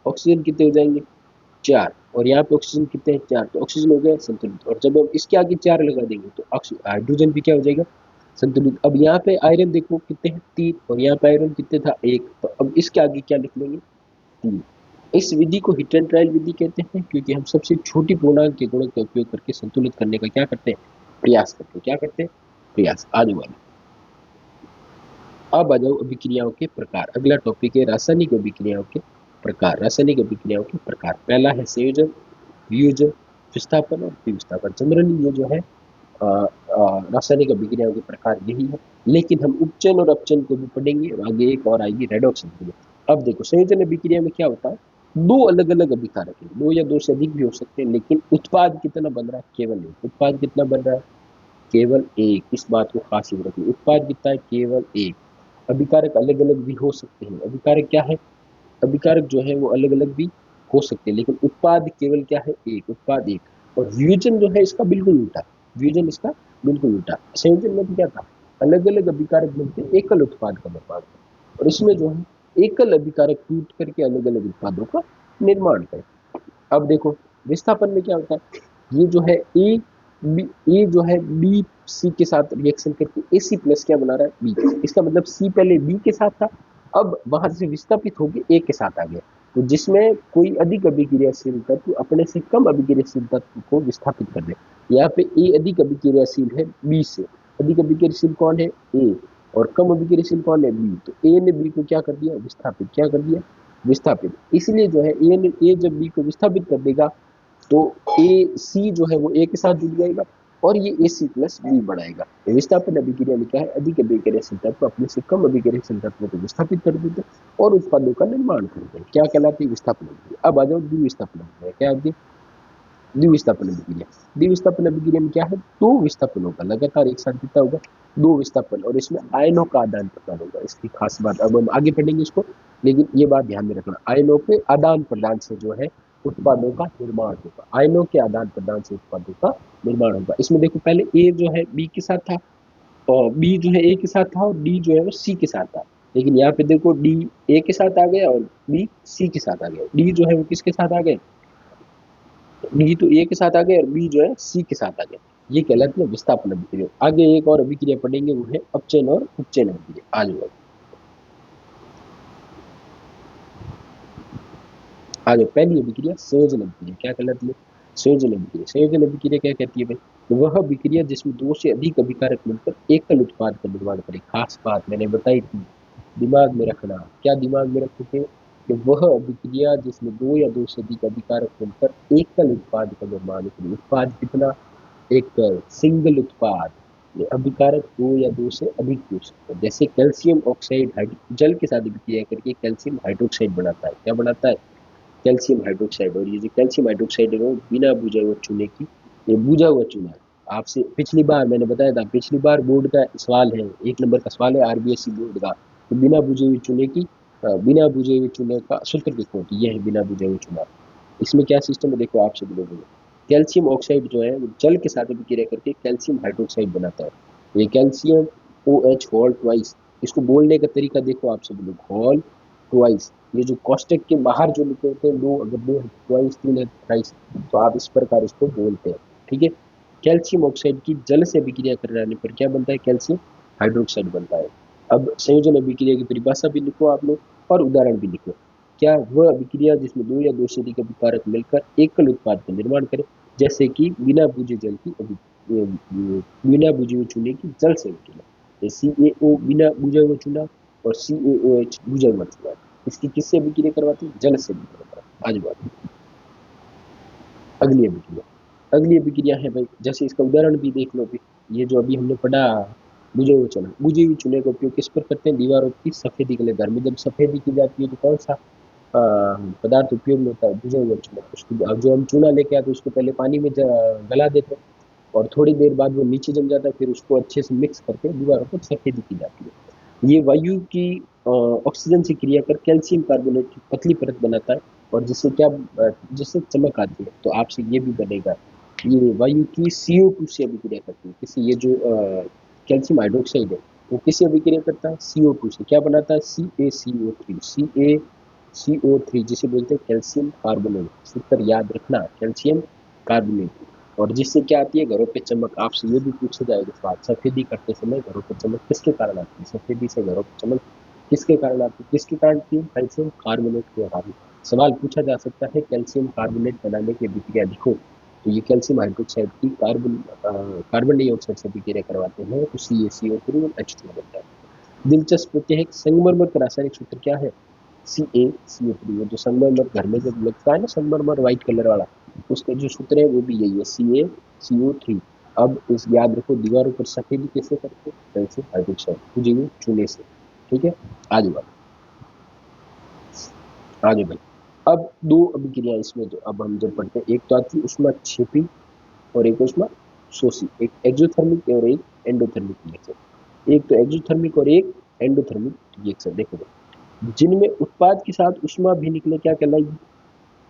ऑक्सीजन कितने हो जाएंगे? चार। और यहाँ पे ऑक्सीजन कितने हैं? चार। तो ऑक्सीजन हो गया संतुलित। और जब हम इसके आगे चार लगा देंगे तो हाइड्रोजन भी क्या हो जाएगा? संतुलित। अब यहाँ पे आयरन देखो कितने हैं? तीन। और यहाँ पे आयरन कितने था? एक। तो अब इसके आगे क्या लिख लेंगे? तीन। इस विधि को हिट एंड ट्रायल विधि कहते हैं, क्योंकि हम सबसे छोटी पूर्णांक के गुणक का उपयोग करके संतुलित करने का क्या करते हैं? प्रयास करते हैं। क्या करते हैं? प्रयास। आने वाले। अब आ जाओ अभिक्रियाओं के प्रकार। अगला टॉपिक है रासायनिक अभिक्रियाओं के प्रकार। रासायनिक अभिक्रियाओं के प्रकार, पहला है संयोजन, वियोजन, विस्थापन और विस्थापन। जनरली ये जो है रासायनिक अभिक्रियाओं के प्रकार यही है, लेकिन हम उपचयन और अपचयन को भी पढ़ेंगे और आगे एक और आएगी रेडॉक्स अभिक्रिया। अब देखो संयोजन अभिक्रिया में क्या होता है? दो अलग अलग अभिकारक है, दो या दो से अधिक भी हो सकते हैं, लेकिन उत्पाद कितना बन रहा है? केवल एक। उत्पाद कितना बन रहा है? केवल एक। इस बात को खास याद रखिए, उत्पाद कितना है? केवल एक। अभिकारक अलग अलग भी हो सकते हैं। अभिकारक क्या है? अभिकारक जो है वो अलग अलग भी हो सकते हैं, लेकिन उत्पाद केवल क्या है? एक। उत्पाद एक। और वियोजन जो है इसका बिल्कुल उल्टा। वियोजन इसका बिल्कुल उल्टा। संयोजन में तो क्या था? अलग अलग अभिकारक मिलते एकल उत्पाद का निर्माण करें। और इसमें जो है एकल अभिकारक टूट करके अलग अलग उत्पादों का निर्माण करें। अब देखो विस्थापन में क्या होता है, ये जो है ए जो है बी सी के साथ रिएक्शन करके ए सी प्लस क्या बना रहा है, बी। इसका मतलब सी पहले बी के साथ था, अब वहां से विस्थापित होकर ए के साथ आ गया। तो जिसमें कोई अधिक अभिक्रियाशील तत्व अपने से कम अभिक्रियाशील तत्व को विस्थापित कर दे। यहाँ पे ए अधिक अभिक्रियाशील है बी से, अधिक अभिक्रियाशील कौन है, ए, और कम अभिक्रियाशील कौन है, बी। तो ए ने बी को क्या कर दिया, विस्थापित। क्या कर दिया, विस्थापित। इसलिए जो है ए जब बी को विस्थापित कर देगा तो ए सी जो है वो ए के साथ जुड़ जाएगा और ये ए सी प्लस बी बढ़ाएगा। तो विस्थापन अभिक्रिया में क्या है, अधिक अभिक्रियाशील तत्व अपने से कम अभिक्रियाशील तत्व को विस्थापित कर देते और उत्पादों का निर्माण करते हैं। क्या कहलाती है, विस्थापन अभिक्रिया। अब आ जाओ द्विविस्थापन अभिक्रिया। क्या होती है, द्विविस्थापन अभिक्रिया। द्विविस्थापन अभिक्रिया में क्या है, दो विस्थापनों का लगातार एक साथ कितना होगा, दो विस्थापन, और इसमें आयनों का आदान प्रदान होगा। इसकी खास बात, अब हम आगे पढ़ेंगे इसको, लेकिन ये बात ध्यान में रखना, आयनों के आदान प्रदान से जो है उत्पादों का निर्माण होगा। आयनों के आदान प्रदान से उत्पादों का निर्माण होगा। इसमें देखो पहले ए जो है बी के साथ था और बी जो है ए के साथ था और डी जो है वो सी के साथ था। लेकिन यहाँ पे देखो डी ए के साथ आ गया और बी सी के साथ आ गया। डी जो है वो किसके साथ आ गए, डी तो ए के साथ आ गए और बी जो है सी के साथ आ गए। ये कहलाती है विस्थापन अभिक्रिया। आगे एक और अभिक्रिया पढ़ेंगे, वो है अपचयन और उपचयन अभिक्रिया। आज पहली अभिक्रिया संयोजन अभिक्रिया। क्या कहलाती है, संयोजन अभिक्रिया। संयोजन अभिक्रिया क्या कहती है भाई, तो वह अभिक्रिया जिसमें दो से अधिक अभिकारक मिलकर एकल उत्पाद का निर्माण करे। खास बात मैंने बताई थी, दिमाग में रखना। क्या दिमाग में रखते थे, कि वह अभिक्रिया जिसमें दो या दो से अधिक अभिकारक मिलकर एकल उत्पाद का निर्माण करे। उत्पाद कितना, एक सिंगल उत्पाद। ये अभिकारक दो या दो से अधिक हो सकते हैं। जैसे कैल्शियम ऑक्साइड जल के साथ अभिक्रिया करके कैल्शियम हाइड्रोक्साइड बनाता है। क्या बनाता है, कैल्शियम हाइड्रोक्साइड। और ये जो कैल्शियम हाइड्रोक्साइड है वो बिना बुझा हुआ चूने की, ये बुझा हुआ चूना है। आपसे पिछली बार मैंने बताया था, पिछली बार बोर्ड का सवाल है, 1 नंबर का सवाल है आरबीएससी बोर्ड का, तो बिना बुझे हुए चूने की, बिना बुझे हुए चूने का सूत्र देखो, तो ये है बिना बुझे हुए चूना। इसमें क्या सिस्टम है देखो, आपसे बोलोगे कैल्शियम ऑक्साइड जो है वो जल के साथ अभिक्रिया करके कैल्शियम हाइड्रोक्साइड बनाता है। ये calcium O H whole twice, इसको बोलने का तरीका देखो, आपसे बोलो होल ट्वाइस। ये जो कॉस्टेक के बाहर जो लिखे होते हैं दो, अगर दो ट्वाइस तीन है थ्राइस, तो आप इस प्रकार इसको बोलते हैं। ठीक है, कैल्शियम ऑक्साइड की जल से अभिक्रिया कराने पर क्या बनता है, कैल्शियम हाइड्रोक्साइड बनता है। अब संयोजन अभिक्रिया की परिभाषा भी लिखो आप लोग और उदाहरण भी लिखो। क्या, वह अभिक्रिया जिसमें दो या दो से अधिक अभिकारक मिलकर एकल उत्पाद का निर्माण करे, जैसे कि बिना बुझे जल की बिना बुझे हुए चूने की जल से अभिक्रिया। सी ए ओ बिना बुझा हुआ चूना और सी ए ओ एच बुझा हुआ चूना, इसकी किससे अभिक्रिया करवाती है, जल से अभिक्रिया करवाती है। आज बात अगली अभिक्रिया। अगली अभिक्रिया है भाई, जैसे इसका उदाहरण भी देख लो भी, ये जो अभी हमने पढ़ा बुझे हुए चूना, बुझे हुए चूने का उपयोग किस पर करते हैं, दीवारों की सफेदी के लिए। घर में जब सफेदी की जाती है तो कौन सा पदार्थ उपयोग में होता है, बुझा हुआ चूना। उसको जो हम चूना लेके आते हैं उसको पहले पानी में गला देते हैं और थोड़ी देर बाद वो नीचे जम जाता है, फिर उसको अच्छे से मिक्स करके दीवारों पर सफेदी की जाती है। ये वायु की ऑक्सीजन से क्रिया कर कैल्शियम कार्बोनेट की पतली परत बनाता है और जिससे क्या, जिससे चमक आती है। तो आपसे ये भी बनेगा, ये वायु की CO2 से अभिक्रिया करती है। किसी ये जो कैल्शियम हाइड्रोक्साइड है वो किससे अभिक्रिया करता है, CO2 से। क्या बनाता है, CaCO3 जिसे बोलते हैं कैल्शियम कार्बोनेट। सूत्र याद रखना, कैल्शियम कार्बोनेट। और जिससे क्या आती है, घरों पे चमक। आपसे ये भी पूछा जाएगा सवाल, सफेदी करते समय घरों पे चमक किसके कारण आती है, सफेदी से घरों पे चमक किसके कारण आती है, किसके कारण आती है, कैल्शियम कार्बोनेट के कारण। सवाल पूछा जा सकता है कैल्शियम कार्बोनेट बनाने की अभिक्रिया लिखो, तो ये कैल्शियम हाइड्रोक्साइड की कार्बन डाइऑक्साइड से अभिक्रिया करवाते हैं तो CaCO3 और H2 बनता है। दिलचस्प होते हैं, संगमरमर का रासायनिक सूत्र क्या है, CaCO3। जो संगमरमर घर में जब लगता है ना, संगमरमर व्हाइट कलर वाला, उसका जो सूत्र है वो भी यही है, CaCO3। अब इस याद रखो, दीवारों पर सफेदी कैसे करते हैं, कैल्शियम हाइड्रोक्साइड बुझे हुए चूने से। ठीक है, आगे बात, आगे भाई। अब दो अभिक्रिया इसमें जो अब हम जब पढ़ते हैं, एक तो आती है उष्मा क्षेपी और एक उष्मा शोषी। एक एक्सोथर्मिक और एक एंडोथर्मिक रिएक्शन। एक तो एक्सोथर्मिक और एक एंडोथर्मिक रिएक्शन। देखो, जिनमें उत्पाद के साथ उष्मा भी निकले क्या कहलाएगी,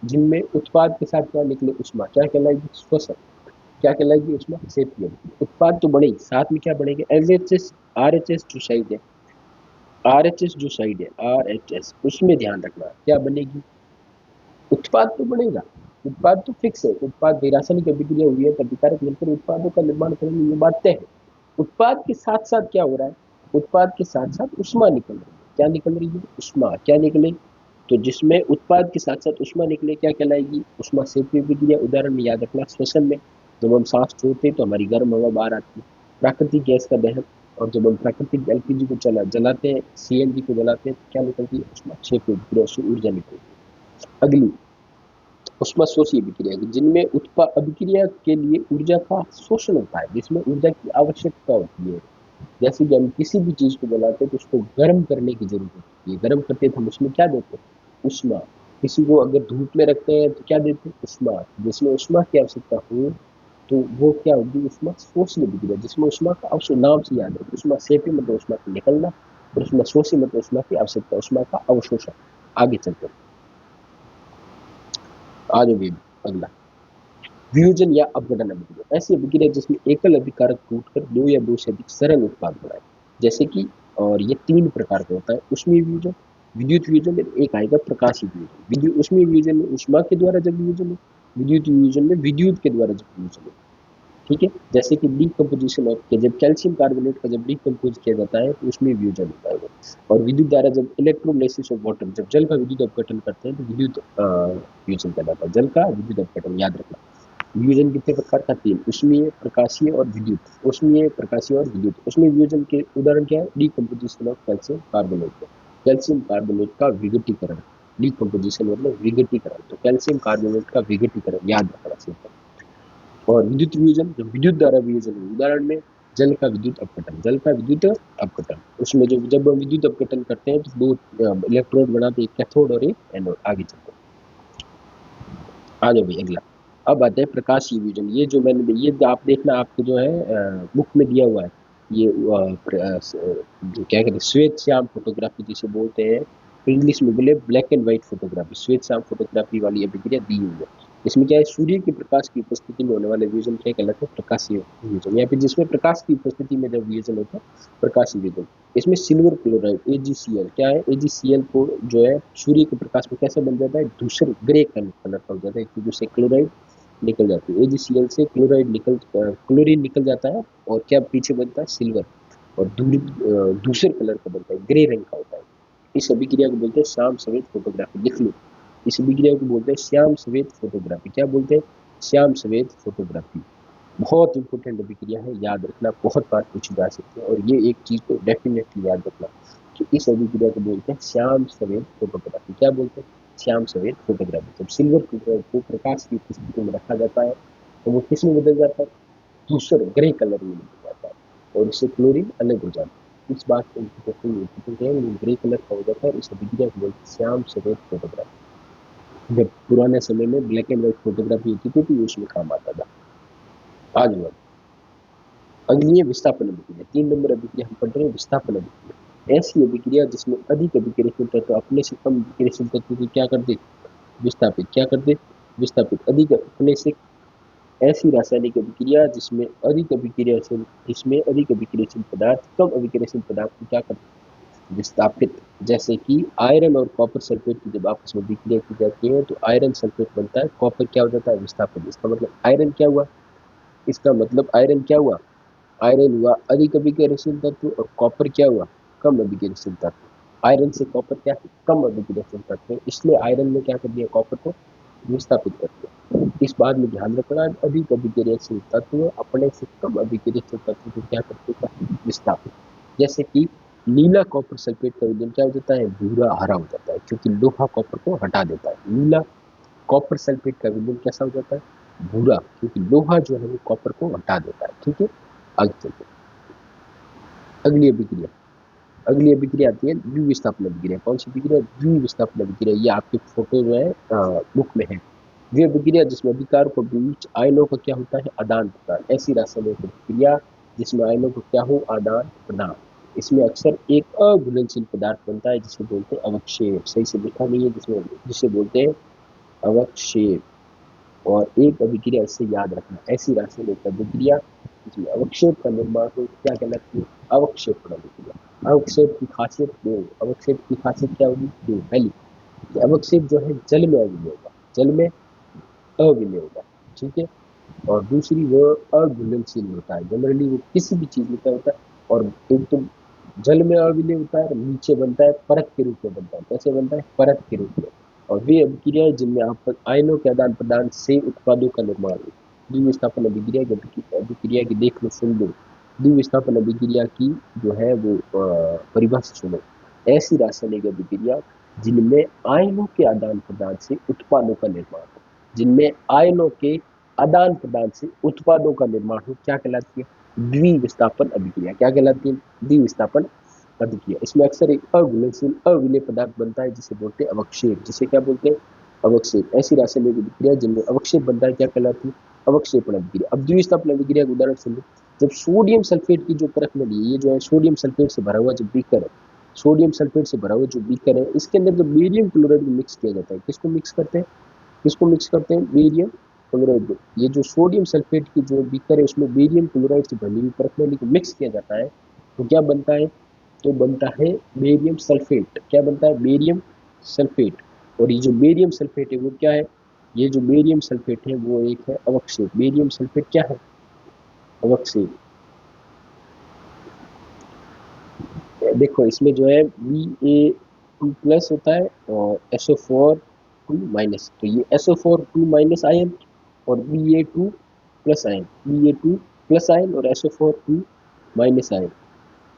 जिनमें उत्पाद के साथ क्या निकले, उष्मा, क्या कहलाएगी, श्वसन। क्या कहलाएगी उष्मा क्षेपीय अभिक्रिया। उत्पाद तो बढ़ेगी, साथ में क्या बढ़ेगा, एलएचएस आरएचएस जो साइड है, आरएचएस जो साइड है आरएचएस, उसमें ध्यान रखना क्या बनेगी, उत्पाद तो बढ़ेगा, उत्पाद तो फिक्स है, उत्पाद रासायनिक अभिक्रिया हुई है तब विकारक मिलकर उत्पादों का निर्माण करेंगे, ये बात तय है। उत्पाद के साथ साथ क्या हो रहा है, उत्पाद के साथ साथ उष्मा निकल रही है, क्या निकल रही है, उष्मा, क्या निकले, तो जिसमें उत्पाद के साथ साथ उष्मा निकले क्या कहलाएगी, उष्मा क्षेपीय अभिक्रिया। उदाहरण में याद रखना, श्वसन में जब हम सांस छोड़ते हैं तो हमारी गर्म हवा बाहर आती है, प्राकृतिक गैस का दहन, और जब हम प्राकृतिक एलपीजी को जलाते हैं, सीएनजी को जलाते हैं तो क्या निकलती है, उष्मा क्षेपीय अभिक्रिया से ऊर्जा निकलती है। अगली उष्माशोषी अभिक्रिया की, जिनमें अभिक्रिया के लिए ऊर्जा का शोषण होता है, जिसमें ऊर्जा की आवश्यकता होती है। जैसे कि हम किसी भी चीज को जलाते हैं तो उसको गर्म करने की जरूरत होती है, गर्म करते हैं तो हम उसमें क्या देते हैं, उष्मा। किसी को अगर धूप में रखते हैं तो क्या देते हैं, उष्मा। जिसमें उष्मा की आवश्यकता हो तो वो क्या होगी, उष्मा शोषी अभिक्रिया, जिसमें उष्मा का अवश्य, नाम से याद रखें, उष्मा सेपी मतलब उष्मा का निकलना, और उष्मा शोषी मतलब उष्मा की आवश्यकता, उष्मा का अवशोषण। आगे चलते हैं, आज भी अगला वियोजन या अपघटन अभिक्रिया, ऐसी अभिक्रिया जिसमें एकल अभिकारक टूटकर दो या दो से अधिक सरल उत्पाद बनाए, जैसे कि, और ये तीन प्रकार का होता है, ऊष्मीय वियोजन, विद्युत वियोजन में एक आएगा प्रकाशीय वियोजन। विद्युत ऊष्मीय वियोजन में ऊष्मा के द्वारा जब वियोजन हो, विद्युत वियोजन में विद्युत के द्वारा जब वियोजन हो, ठीक है। जैसे कि डीकम्पोजिशन ऑफ के, जब कैल्शियम कार्बोनेट का जब डीकम्पोज किया जाता है तो उसमें वियोजन होता है वो। और विद्युत द्वारा जब इलेक्ट्रोलाइसिस ऑफ वाटर, जब जल का विद्युत अपघटन करते हैं तो विद्युत वियोजन कहलाता है, जल का विद्युत अपघटन, याद रखना। वियोजन कितने प्रकार का, तीन, ऊष्मीय, प्रकाशीय और विद्युत। ऊष्मीय, प्रकाशीय और विद्युत। ऊष्मीय वियोजन के उदाहरण क्या है, decomposition of calcium carbonate, calcium carbonate का विघटीकरण, डीकम्पोजिशन मतलब विघटीकरण, तो कैल्शियम कार्बोनेट का विघटीकरण, याद रखना सिंपल। और विद्युत वियोजन, जो विद्युत द्वारा वियोजन है, उदाहरण में जल का विद्युत अपघटन, जल का विद्युत अपघटन, उसमें जो जब हम विद्युत अपघटन करते हैं तो दो इलेक्ट्रोड बनाते हैं, एक कैथोड और एक एनोड। आगे चलते हैं, आ जाओ भाई अगला। अब आते हैं प्रकाशीय वियोजन, ये जो मैंने, ये आप देखना आपको जो है बुक में दिया हुआ है, ये क्या कहते हैं, श्वेत श्याम फोटोग्राफी जिसे बोलते हैं, इंग्लिश में बोले ब्लैक एंड व्हाइट फोटोग्राफी, श्वेत श्याम फोटोग्राफी वाली अभिक्रिया दी हुई है। इसमें क्या है, सूर्य के प्रकाश की उपस्थिति में होने वाले वियोजन क्या कहलाते हैं, प्रकाशीय वियोजन, या फिर जिसमें प्रकाश की उपस्थिति में जब वियोजन होता है, प्रकाशीय वियोजन। इसमें सिल्वर क्लोराइड एजीसीएल, क्या है, एजीसीएल को जो है सूर्य के प्रकाश में कैसे बन जाता है, धूसर ग्रे कलर का हो जाता है, क्योंकि उससे क्लोराइड निकल जाती है, एजीसीएल से क्लोराइड निकल, क्लोरीन निकल जाता है, और क्या पीछे बनता है, सिल्वर, और दूसरे कलर का बनता है, ग्रे रंग का होता है। इस अभिक्रिया को बोलते हैं श्याम सफेद फोटोग्राफी, लिख लो। इस अभिक्रिया को बोलते हैं श्याम सफेद फोटोग्राफी, क्या बोलते हैं, श्याम सफेद फोटोग्राफी। बहुत इंपॉर्टेंट अभिक्रिया है, याद रखना, बहुत बार पूछी जा सकती है, और ये एक चीज को डेफिनेटली याद रखना कि इस अभिक्रिया को बोलते हैं श्याम सफेद फोटोग्राफी। क्या बोलते हैं, श्याम सफेद फोटोग्राफी। जब सिल्वर को प्रकाश की उपस्थिति में रखा जाता है तो वो किस में बदल जाता है, धूसर ग्रे कलर में बदल जाता है, और इससे क्लोरीन अलग हो जाता है। इस बात को ग्रे कलर का हो जाता है, इस अभिक्रिया को बोलते हैं श्याम सफेद फोटोग्राफी। जब पुराने समय में ब्लैक एंड व्हाइट फोटोग्राफी होती थी तो उसमें काम आता था। आज अग्नीय विस्थापन अभिक्रिया, 3 नंबर अभिक्रिया हम पढ़ रहे हैं, विस्थापन अभिक्रिया। ऐसी अभिक्रिया जिसमें अधिक अभिक्रियाशील तत्व अपने से कम अभिक्रियाशील तत्व को क्या कर दे, विस्थापित, क्या कर दे, विस्थापित, अधिक अपने से। ऐसी रासायनिक अभिक्रिया जिसमें अधिक अभिक्रियाशील पदार्थ कम अभिक्रियाशील पदार्थ को क्या करते हैं, विस्थापित। जैसे कि आयरन और कॉपर सल्फेट की जब आपस में अभिक्रिया की जाती है तो आयरन सल्फेट बनता है, कॉपर क्या हो जाता है, विस्थापित। इसका मतलब आयरन क्या हुआ, इसका मतलब आयरन क्या हुआ, आयरन हुआ अधिक अभिक्रियाशील तत्व, और कॉपर क्या हुआ, कम अभिक्रियाशील तत्व। आयरन से कॉपर क्या है, कम अभिक्रियाशील तत्व, इसलिए आयरन में क्या कर दिया, कॉपर को विस्थापित कर दिया। इस बात में ध्यान रखना, अधिक अभिक्रियाशील तत्व अपने से कम अभिक्रियाशील तत्व को क्या करते हैं, विस्थापित। जैसे कि नीला कॉपर सल्फेट का विलयन क्या हो जाता है, भूरा हरा हो जाता है, क्योंकि लोहा कॉपर को हटा देता है। नीला कॉपर सल्फेट का विलयन कैसा हो जाता है, भूरा, क्योंकि लोहा जो है वो कॉपर को हटा देता है, ठीक है। आगे चलते हैं, अगली अभिक्रिया, अगली अभिक्रिया आती है द्विविस्थापन अभिक्रिया। कौन सी अभिक्रिया, द्विविस्थापन अभिक्रिया, ये आपके फोटो जो है बुक में है। वे अभिक्रिया जिसमें अभिकार को बीच आयनों का क्या होता है, आदान प्रदान। ऐसी रासायनिक अभिक्रिया जिसमें आयनों को क्या हो, आदान प्रदान। इसमें अक्सर एक अघुलनशील पदार्थ बनता है जिसे बोलते हैं अवक्षेप, सही से लिखा नहीं है, जिसे बोलते हैं अवक्षेप। और एक अभिक्रिया, इससे याद रखना, ऐसी रासायनिक अभिक्रिया जिसमें अवक्षेप का निर्माण हो क्या कहलाती है? अवक्षेपण अभिक्रिया। अवक्षेप की खासियत दो, अवक्षेप की खासियत क्या होगी? दो, पहली कि अवक्षेप जो है जल में अविलेय होगा, जल में अविलेय होगा, ठीक है। और दूसरी वो अघुलनशील होता है, जनरली वो किसी भी चीज में क्या होता है, और एक तो जल में अविलेय होता है और नीचे बनता है, परत के रूप में बनता है। कैसे बनता है? परत के रूप में। और वे अभिक्रियाएं जिनमें आप आयनों के आदान प्रदान से उत्पादों का निर्माण हो। द्विविस्थापन अभिक्रिया की अभिक्रिया की देख लो, सुन लो। द्विविस्थापन अभिक्रिया की जो है वो परिभाषा सुनो। ऐसी रासायनिक अभिक्रिया जिनमें आयनों के आदान प्रदान से उत्पादों का निर्माण हो, जिनमें आयनों के आदान प्रदान से उत्पादों का निर्माण हो, क्या कहलाती है? द्विविस्थापन अभिक्रिया। क्या कहलाती है? द्विविस्थापन अभिक्रिया। इसमें अक्सर एक अघुलनशील अविलेय पदार्थ बनता है जिसे बोलते हैं अवक्षेप। जिसे क्या बोलते हैं? अवक्षेप। ऐसी रासायनिक अभिक्रिया जिनमें अवक्षेप बनता है क्या कहलाती है? अवक्षेपण अभिक्रिया। अब द्विविस्थापन अभिक्रिया का उदाहरण सुनो। जब सोडियम सल्फेट की जो परख में ली, ये जो है सोडियम सल्फेट से भरा हुआ जो बीकर है, सोडियम सल्फेट से भरा हुआ जो बीकर है, इसके अंदर जब बेरियम क्लोराइड को मिक्स किया जाता है, किसको मिक्स करते हैं? किसको मिक्स करते हैं? Barium chloride. ये जो सोडियम सल्फेट की जो बीकर है उसमें बेरियम क्लोराइड से भरी हुई परमाणु को मिक्स किया जाता है, तो क्या बनता है? तो बनता है बेरियम सल्फेट। क्या बनता है? Barium sulphate. और ये जो बेरियम सल्फेट है वो क्या है? ये जो बेरियम सल्फेट है वो एक है अवक्षेप। बेरियम सल्फेट क्या है? अवक्षेप। देखो इसमें जो है Ba2+ होता है और SO4 2-, तो ये SO4 2- आयन और Ba2+ आयन, Ba2+ आयन और SO4 2- आयन।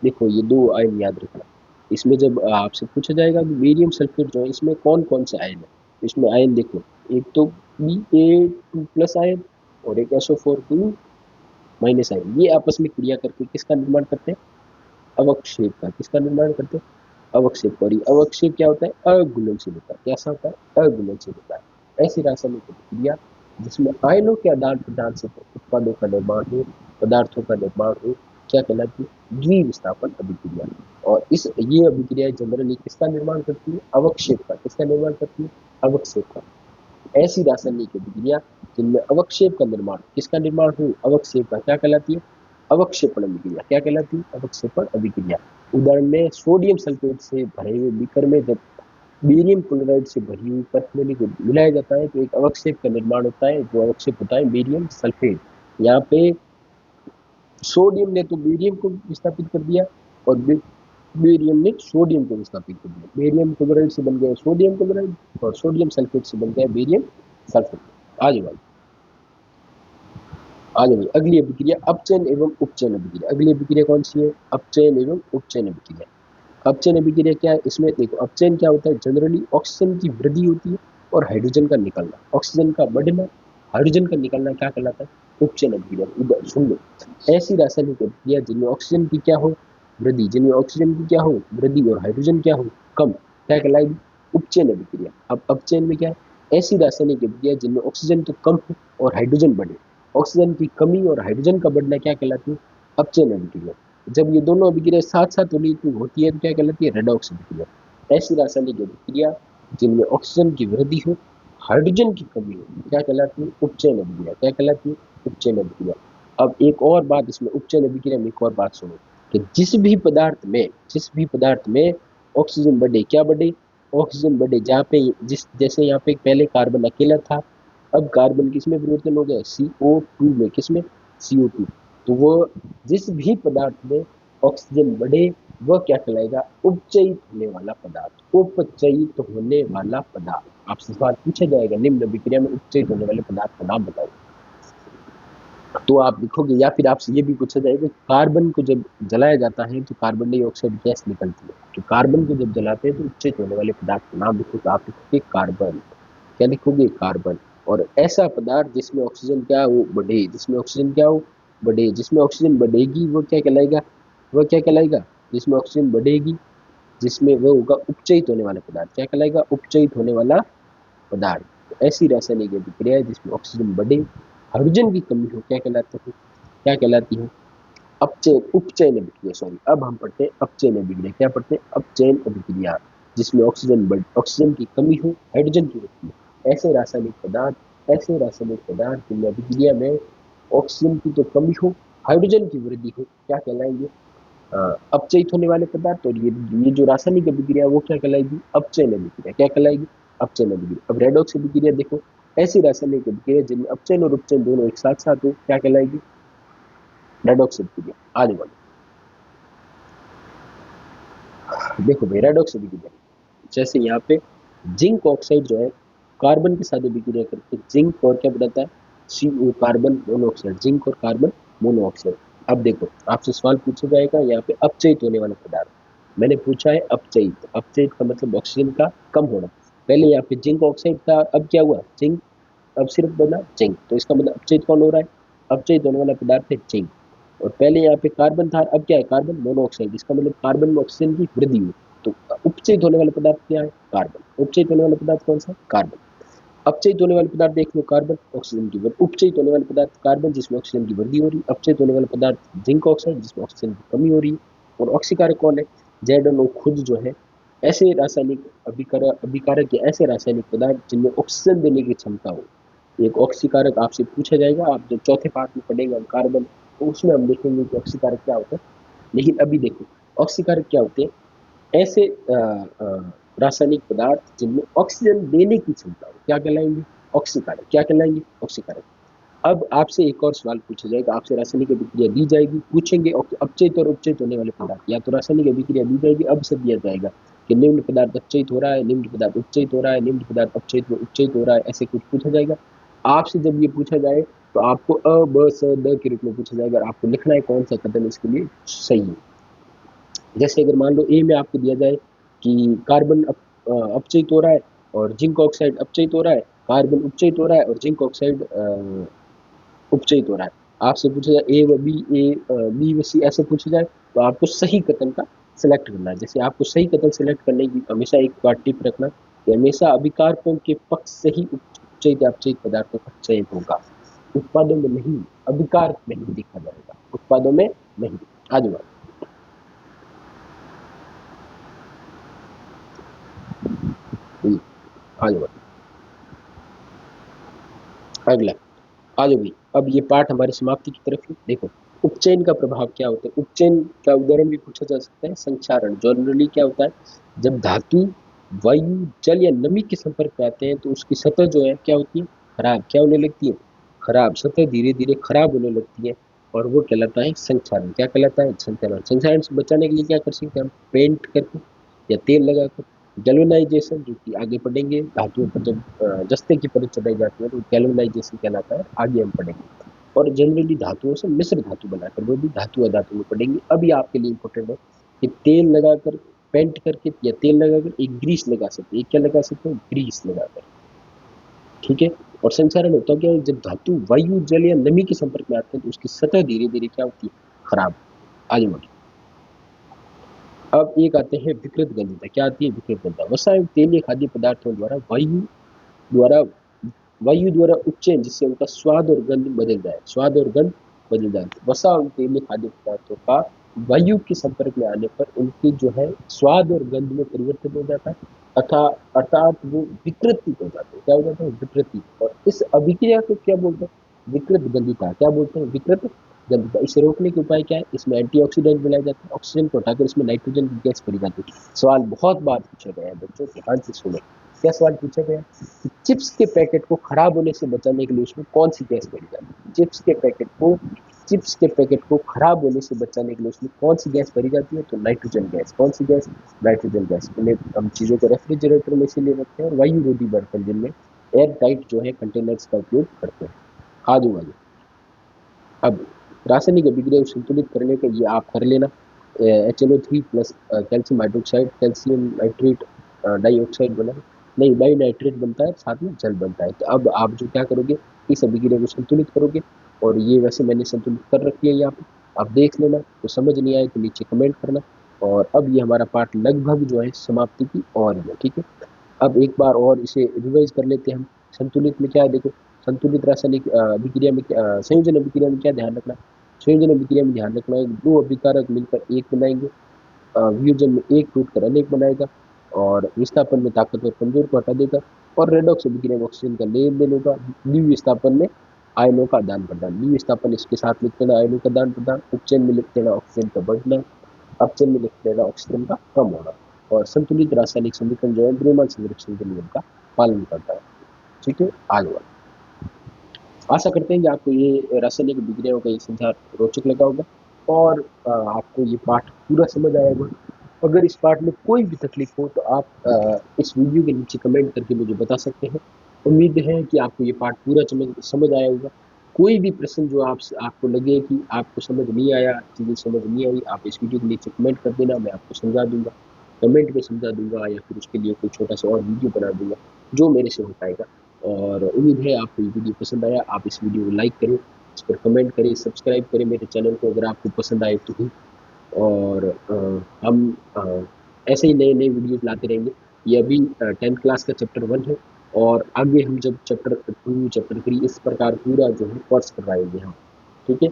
देखो ये दो आयन याद रखना। इसमें जब आपसे पूछा जाएगा कि बेरियम सल्फेट जो है इसमें कौन कौन से आयन है, इसमें आयन देखो, एक तो Ba2+ आयन और एक SO4 2- आयन। ये आपस में क्रिया करके किसका निर्माण करते हैं? अवक्षेप का। किसका निर्माण करते हैं? अवक्षेप। और ये अवक्षेप क्या होता है? अघुलनशील होता है। कैसा होता है? अघुलनशील होता है। ऐसी रासायनिक प्रतिक्रिया जिसमें आयनों के आदान प्रदान से उत्पादों का निर्माण हो, पदार्थों का निर्माण हो, क्या कहलाती है? द्विविस्थापन अभिक्रिया। और इस ये अभिक्रिया जनरली किसका निर्माण करती है? अवक्षेप का। किसका निर्माण करती है? अवक्षेप का। ऐसी रासायनिक अभिक्रिया जिनमें अवक्षेप का निर्माण, किसका निर्माण हो? अवक्षेप का, क्या कहलाती है? अवक्षेपण अभिक्रिया। क्या कहलाती है? अवक्षेपण अभिक्रिया। उदाहरण में सोडियम सल्फेट से भरे हुए बीकर में जब बेरियम क्लोराइड से भरी हुई परमाणु को मिलाया जाता है तो एक अवक्षेप का निर्माण होता है, जो अवक्षेप होता है बेरियम सल्फेट। यहाँ पे सोडियम ने तो बेरियम को विस्थापित कर दिया और बेरियम ने सोडियम को विस्थापित कर दिया। बेरियम क्लोराइड से बन गया सोडियम क्लोराइड और सोडियम सल्फेट से बन गया बेरियम सल्फेट। आज भाई आज भाई अगली अभिक्रिया अपचयन एवं उपचयन अभिक्रिया। अगली अभिक्रिया कौन सी है? अपचयन एवं उपचयन अभिक्रिया। अपचयन अभिक्रिया क्या है? इसमें देखो अपचयन क्या होता है? जनरली ऑक्सीजन की वृद्धि होती है और हाइड्रोजन का निकलना। ऑक्सीजन का बढ़ना, हाइड्रोजन का निकलना क्या कहलाता है? उपचयन अभिक्रिया। उधर सुन लो। ऐसी रासायनिक अभिक्रिया जिनमें ऑक्सीजन की क्या हो? वृद्धि। जिनमें ऑक्सीजन की क्या हो? वृद्धि और हाइड्रोजन क्या हो? कम, क्या कहलाएगी? उपचयन अभिक्रिया। अब अपचयन में क्या है? ऐसी रासायनिक अभिक्रिया जिनमें ऑक्सीजन तो कम हो और हाइड्रोजन बढ़े। ऑक्सीजन की कमी और हाइड्रोजन का बढ़ना क्या कहलाती है? अपचयन अभिक्रिया। जब ये दोनों अभिक्रिया साथ साथ होती है तो क्या कहलाती है? रेडॉक्स अभिक्रिया। ऐसी रासायनिक अभिक्रिया जिनमें ऑक्सीजन की वृद्धि हो, हाइड्रोजन की कमी हो, क्या कहलाती है? उपचयन अभिक्रिया। क्या कहलाती है? उपचयन अभिक्रिया। अब एक और बात इसमें उपचयन अभिक्रिया में एक और बात सुनो कि जिस भी पदार्थ में ऑक्सीजन बढ़े, क्या बढ़े? ऑक्सीजन बढ़े। जहाँ पे जैसे यहाँ पे पहले कार्बन अकेला था, अब कार्बन किसमें परिवर्तन हो गया? CO2 में। किसमें? CO2। तो वो जिस भी पदार्थ में ऑक्सीजन बढ़े वह क्या कहलाएगा? उपचयित होने वाला पदार्थ। उपचयित होने वाला पदार्थ। आपसे सवाल पूछा जाएगा निम्न अभिक्रिया में उपचयित होने वाले पदार्थ का नाम बताओ, तो आप लिखोगे। या फिर आपसे ये भी पूछा जाएगा कार्बन को जब जलाया जाता है तो कार्बन डाइऑक्साइड गैस निकलती है, तो कार्बन को जब जलाते हैं तो उपचयित होने वाले पदार्थ का नाम लिखो, तो आप लिखोगे कार्बन। क्या लिखोगे? कार्बन। और ऐसा पदार्थ जिसमें ऑक्सीजन क्या हो? बढ़े। जिसमें ऑक्सीजन क्या हो? बढ़े। जिसमें ऑक्सीजन बढ़ेगी वो क्या कहलाएगा? वह क्या कहलाएगा? जिसमें ऑक्सीजन बढ़ेगी, जिसमें वह होगा उपचयित होने वाला पदार्थ। क्या कहलाएगा? उपचयित होने वाला पदार्थ। तो ऐसी रासायनिक अभिक्रिया है जिसमें ऑक्सीजन बढ़े, हाइड्रोजन की कमी हो, क्या कहलाते हैं? क्या कहलाती है? अपचयन उपचयन अभिक्रिया। सॉरी, अब हम पढ़ते हैं अपचयन अभिक्रिया। क्या पढ़ते हैं? अपचयन अभिक्रिया जिसमें ऑक्सीजन की कमी हो, हाइड्रोजन की वृद्धि हो। ऐसे रासायनिक पदार्थ ऐसे रासायनिक पदार्थ जिनमें अभिक्रिया में ऑक्सीजन की तो कमी हो, हाइड्रोजन की वृद्धि हो, क्या कहलाएंगे? अपचयित होने वाले पदार्थ। और ये जो रासायनिक अभिक्रिया वो क्या कहलाएगी? अपचयन अभिक्रिया। क्या कहलाएगी? अपचयन अभिक्रिया। अब रेडॉक्स अभिक्रिया देखो, ऐसी रासायनिक अभिक्रिया जिनमें अपचयन और उपचयन दोनों एक साथ साथ हो, क्या कहलाएगी? रेडॉक्स अभिक्रिया। आगे बढ़ो, देखो भाई रेडॉक्स अभिक्रिया, जैसे यहाँ पे जिंक ऑक्साइड जो है कार्बन के साथ अभिक्रिया करके जिंक और क्या बनाता है? CO, कार्बन मोनोऑक्साइड, जिंक और कार्बन मोनोऑक्साइड। अब देखो आपसे सवाल पूछा जाएगा यहाँ पे अपचयित होने वाला पदार्थ, मैंने पूछा है अपचयित। अपचयित का मतलब ऑक्सीजन का कम होना। पहले यहाँ पे जिंक ऑक्साइड था, अब क्या हुआ? जिंक, अब सिर्फ बना जिंक, तो इसका मतलब अपचयित कौन हो रहा है? अपचयित होने वाला पदार्थ है जिंक। और पहले यहाँ पे कार्बन था, अब क्या है? कार्बन मोनोऑक्साइड, इसका मतलब कार्बन में ऑक्सीजन की वृद्धि हुई। तो उपचयित होने वाला पदार्थ क्या है? कार्बन। उपचयित होने वाला पदार्थ कौन सा? कार्बन। अपचयित होने वाले पदार्थ देख लो, कार्बन, ऑक्सीजन की वृद्धि। उपचयित होने वाले पदार्थ कार्बन जिसमें ऑक्सीजन की वृद्धि हो रही है, अपचयित होने वाले पदार्थ जिंक ऑक्साइड जिसमें ऑक्सीजन की कमी हो रही है। और ऑक्सीकारक कौन है? जेडनो खुद जो है ऐसे रासायनिक अभिकारक या ऐसे रासायनिक पदार्थ जिनमें ऑक्सीजन देने की क्षमता हो। एक ऑक्सीकारक आपसे पूछा जाएगा, आप जब चौथे पार्ट में पढ़ेंगे हम कार्बन, तो उसमें हम देखेंगे कि ऑक्सीकारक क्या होता है। लेकिन अभी देखो ऑक्सीकारक क्या होते हैं? ऐसे रासायनिक पदार्थ जिनमें ऑक्सीजन देने की क्षमता हो, क्या कहलाएंगे? ऑक्सीकारक। क्या कहलाएंगे? ऑक्सीकारक। अब आपसे एक और सवाल पूछा जाएगा, आपसे रासायनिक अभिक्रिया दी जाएगी, पूछेंगे अपचयित और उपचयित होने वाले पदार्थ, या तो रासायनिक अभिक्रिया दी जाएगी, अब से दिया जाएगा कि निम्न पदार्थ अपचयित हो रहा है, निम्न पदार्थ उपचयित हो रहा है, निम्न पदार्थ अपचयित उपचयित हो रहा है, ऐसे कुछ पूछा जाएगा। आपसे जब ये पूछा जाए तो आपको अ ब स द के रूप में पूछा जाएगा और आपको लिखना है कौन सा कदम इसके लिए सही है। जैसे अगर मान लो ए में आपको दिया जाए कि कार्बन अपचयित हो रहा है और जिंक ऑक्साइड अपचयित हो रहा है, कार्बन उपचयित हो रहा है और जिंक ऑक्साइड उपचयित हो रहा है, आपसे पूछा जाए ए व बी, बी व सी ऐसे पूछा जाए, तो आपको सही कथन का सिलेक्ट करना है। जैसे आपको सही कथन सिलेक्ट करने की हमेशा एक बात टिप रखना कि हमेशा अभिकारकों के पक्ष से ही उपचयित या अपचयित पदार्थों का चयन होगा, उत्पादों में नहीं, अभिकार में नहीं देखा जाएगा, उत्पादों में नहीं। आज बात आज बात अगला, आ जाओ भाई। अब ये पाठ हमारी समाप्ति की तरफ है। देखो उपचयन का प्रभाव क्या होता है, उपचयन का उदाहरण भी पूछा जा सकता है। संक्षारण जनरली क्या होता है? जब धातु वायु जल या नमी के संपर्क में आते हैं तो उसकी सतह जो है क्या होती है? खराब। क्या होने लगती है? खराब। सतह धीरे धीरे खराब होने लगती है और वो कहलाता है संक्षारण। क्या कहलाता है? संक्षारण। संक्षारण से बचाने के लिए क्या कर सकते हैं हम? पेंट करके या तेल लगाकर। गैल्वेनाइजेशन जो कि आगे पढ़ेंगे, धातुओं पर जब जस्ते की परत चढ़ाई जाती है तो गैल्वेनाइजेशन कहलाता है, आगे हम पढ़ेंगे। और जनरली धातुओं से मिश्र धातु बनाकर, वो भी धातु अधातु में पढ़ेंगे। अभी आपके लिए इंपॉर्टेंट है कि तेल लगाकर, पेंट करके या तेल लगाकर एक ग्रीस लगा सकते हैं। क्या लगा सकते हैं? ग्रीस लगाकर। ठीक है। और संचारण होता क्या है? जब धातु वायु जल या नमी के संपर्क में आते हैं तो उसकी सतह धीरे धीरे क्या होती है? खराब। आगे बढ़िए। अब एक आते हैं विकृत गंधता। क्या आती है? विकृत गंधता। वसा एवं तेलीय खाद्य पदार्थों द्वारा द्वारा वायु द्वारा उपचयन जिससे उनका स्वाद और गंध बदल जाए। स्वाद और गंध बदल जाए। वसा और तेलीय खाद्य पदार्थों का वायु के संपर्क में आने पर उनकी जो है स्वाद और गंध में परिवर्तन हो जाता है, अथा अर्थात वो विकृति हो जाते हैं। क्या हो जाता है? विकृति। और इस अभिक्रिया को क्या बोलते हैं? विकृत गंधिता। क्या बोलते हैं? विकृत गंधिता। इसे रोकने के उपाय क्या है? इसमें एंटीऑक्सीडेंट मिलाए जाते हैं, ऑक्सीजन को हटाकर इसमें नाइट्रोजन की गैस भरी जाती है। सवाल बहुत बार पूछा गया है बच्चों, ध्यान से सुने। क्या सवाल पूछा गया? चिप्स के पैकेट को खराब होने से बचाने के लिए उसमें कौन सी गैस भरी जाती है? चिप्स के पैकेट को खराब होने से बचाने के लिए उसमें कौन सी गैस भरी जाती है? तो नाइट्रोजन गैस। कौन सी गैस? Nitrogen gas. इन्हें हम चीज़ों को रेफ्रिजरेटर में इसीलिए रखते हैं और वायु रोधी बर्तन जिनमें एयर टाइट जो है कंटेनर्स का उपयोग करते हैं। आजू बाजू। अब रासायनिक अभिक्रिया को संतुलित करने का ये आप कर लेना। HNO3 plus calcium hydroxide, calcium nitrate dioxide बना, नहीं डाई नाइट्रेट बनता है, साथ में जल बनता है। तो अब आप जो क्या करोगे, इस अभिक्रिया को संतुलित करोगे। और ये वैसे मैंने संतुलित कर रखी है यहाँ पे, आप देख लेना। तो समझ नहीं आए तो नीचे कमेंट करना। और अब ये हमारा पार्ट लगभग जो है समाप्ति की ओर है। ठीक है। अब एक बार और इसे रिवाइज कर लेते हैं हम। संतुलित में क्या है? देखो संतुलित रासायनिक अभिक्रिया में संयोजन अभिक्रिया में क्या ध्यान रखना? संयोजन अभिक्रिया में ध्यान रखना है दो अभिकारक मिलकर एक बनाएंगे, वियोजन में एक टूटकर अनेक बनाएगा और विस्थापन में ताकतवर कमजोर को हटा देगा। और रेडॉक्स अभिक्रिया में ऑक्सीजन का लेन देन होगा। द्वि विस्थापन में आयनों का आदान प्रदान, द्वि विस्थापन इसके साथ लिख देना आयनों का आदान प्रदान, उपचयन में लिख देना ऑक्सीजन का बढ़ना, अपचयन में लिख देना ऑक्सीजन का कम होना। और संतुलित रासायनिक समीकरण जो है द्रव्यमान संरक्षण के नियम का पालन करता है। ठीक है, आगे आशा करते हैं कि आपको ये रासायनिक विक्रियाओं का ये संचार रोचक लगा होगा और आपको ये पाठ पूरा समझ आया होगा। अगर इस पाठ में कोई भी तकलीफ हो तो आप इस वीडियो के नीचे कमेंट करके मुझे बता सकते हैं। उम्मीद है कि आपको ये पाठ पूरा समझ आया होगा। कोई भी प्रश्न जो आपको लगे कि आपको समझ नहीं आया, चीज़ें समझ नहीं आई, आप इस वीडियो के नीचे कमेंट कर देना, मैं आपको समझा दूंगा, कमेंट में समझा दूंगा या फिर उसके लिए कोई छोटा सा और वीडियो बना दूंगा जो मेरे से हो पाएगा। और उम्मीद है आपको ये वीडियो पसंद आया। आप इस वीडियो को लाइक करें, इस पर कमेंट करें, सब्सक्राइब करें मेरे चैनल को अगर आपको पसंद आए तो ही। और हम ऐसे ही नए नए वीडियोस लाते रहेंगे। ये अभी 10th क्लास का चैप्टर 1 है और आगे हम जब चैप्टर 2 चैप्टर 3 इस प्रकार पूरा जो है कोर्स करवाएंगे हम। ठीक है,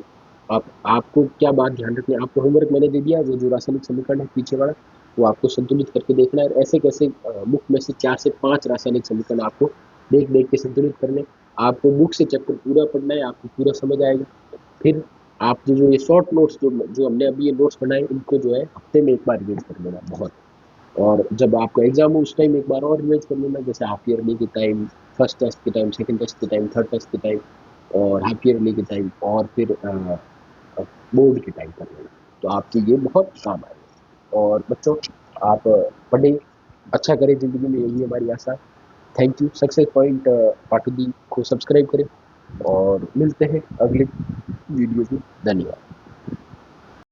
आपको क्या बात ध्यान रखनी है, आपको होमवर्क मैंने दे दिया, वो जो रासायनिक समीकरण है पीछे वाला वो आपको संतुलित करके देखना है। ऐसे कैसे बुक में से 4 से 5 रासायनिक समीकरण आपको देख देख के संतुलित करने। आपको बुक से चैप्टर पूरा पढ़ना है, आपको पूरा समझ आएगा। फिर आप जो ये शॉर्ट नोट्स जो हमने अभी ये नोट्स बनाए इनको जो है हफ्ते में एक बार रिवाइज कर लेना बहुत। और जब आपका एग्जाम हो उस टाइम एक बार और रिवाइज कर लेना, जैसे हाफ ईयरली के टाइम, फर्स्ट टेस्ट के टाइम, सेकंड टेस्ट के टाइम, थर्ड टेस्ट के टाइम और हाफ ईयरली के टाइम और फिर बोर्ड के टाइम कर लेना। तो आपके ये बहुत काम आएगा। और बच्चों आप पढ़ें, अच्छा करें ज़िंदगी में, यही हमारी आशा। Thank you. Success point Pataudi को सब्सक्राइब करें और मिलते हैं अगले वीडियो में। धन्यवाद।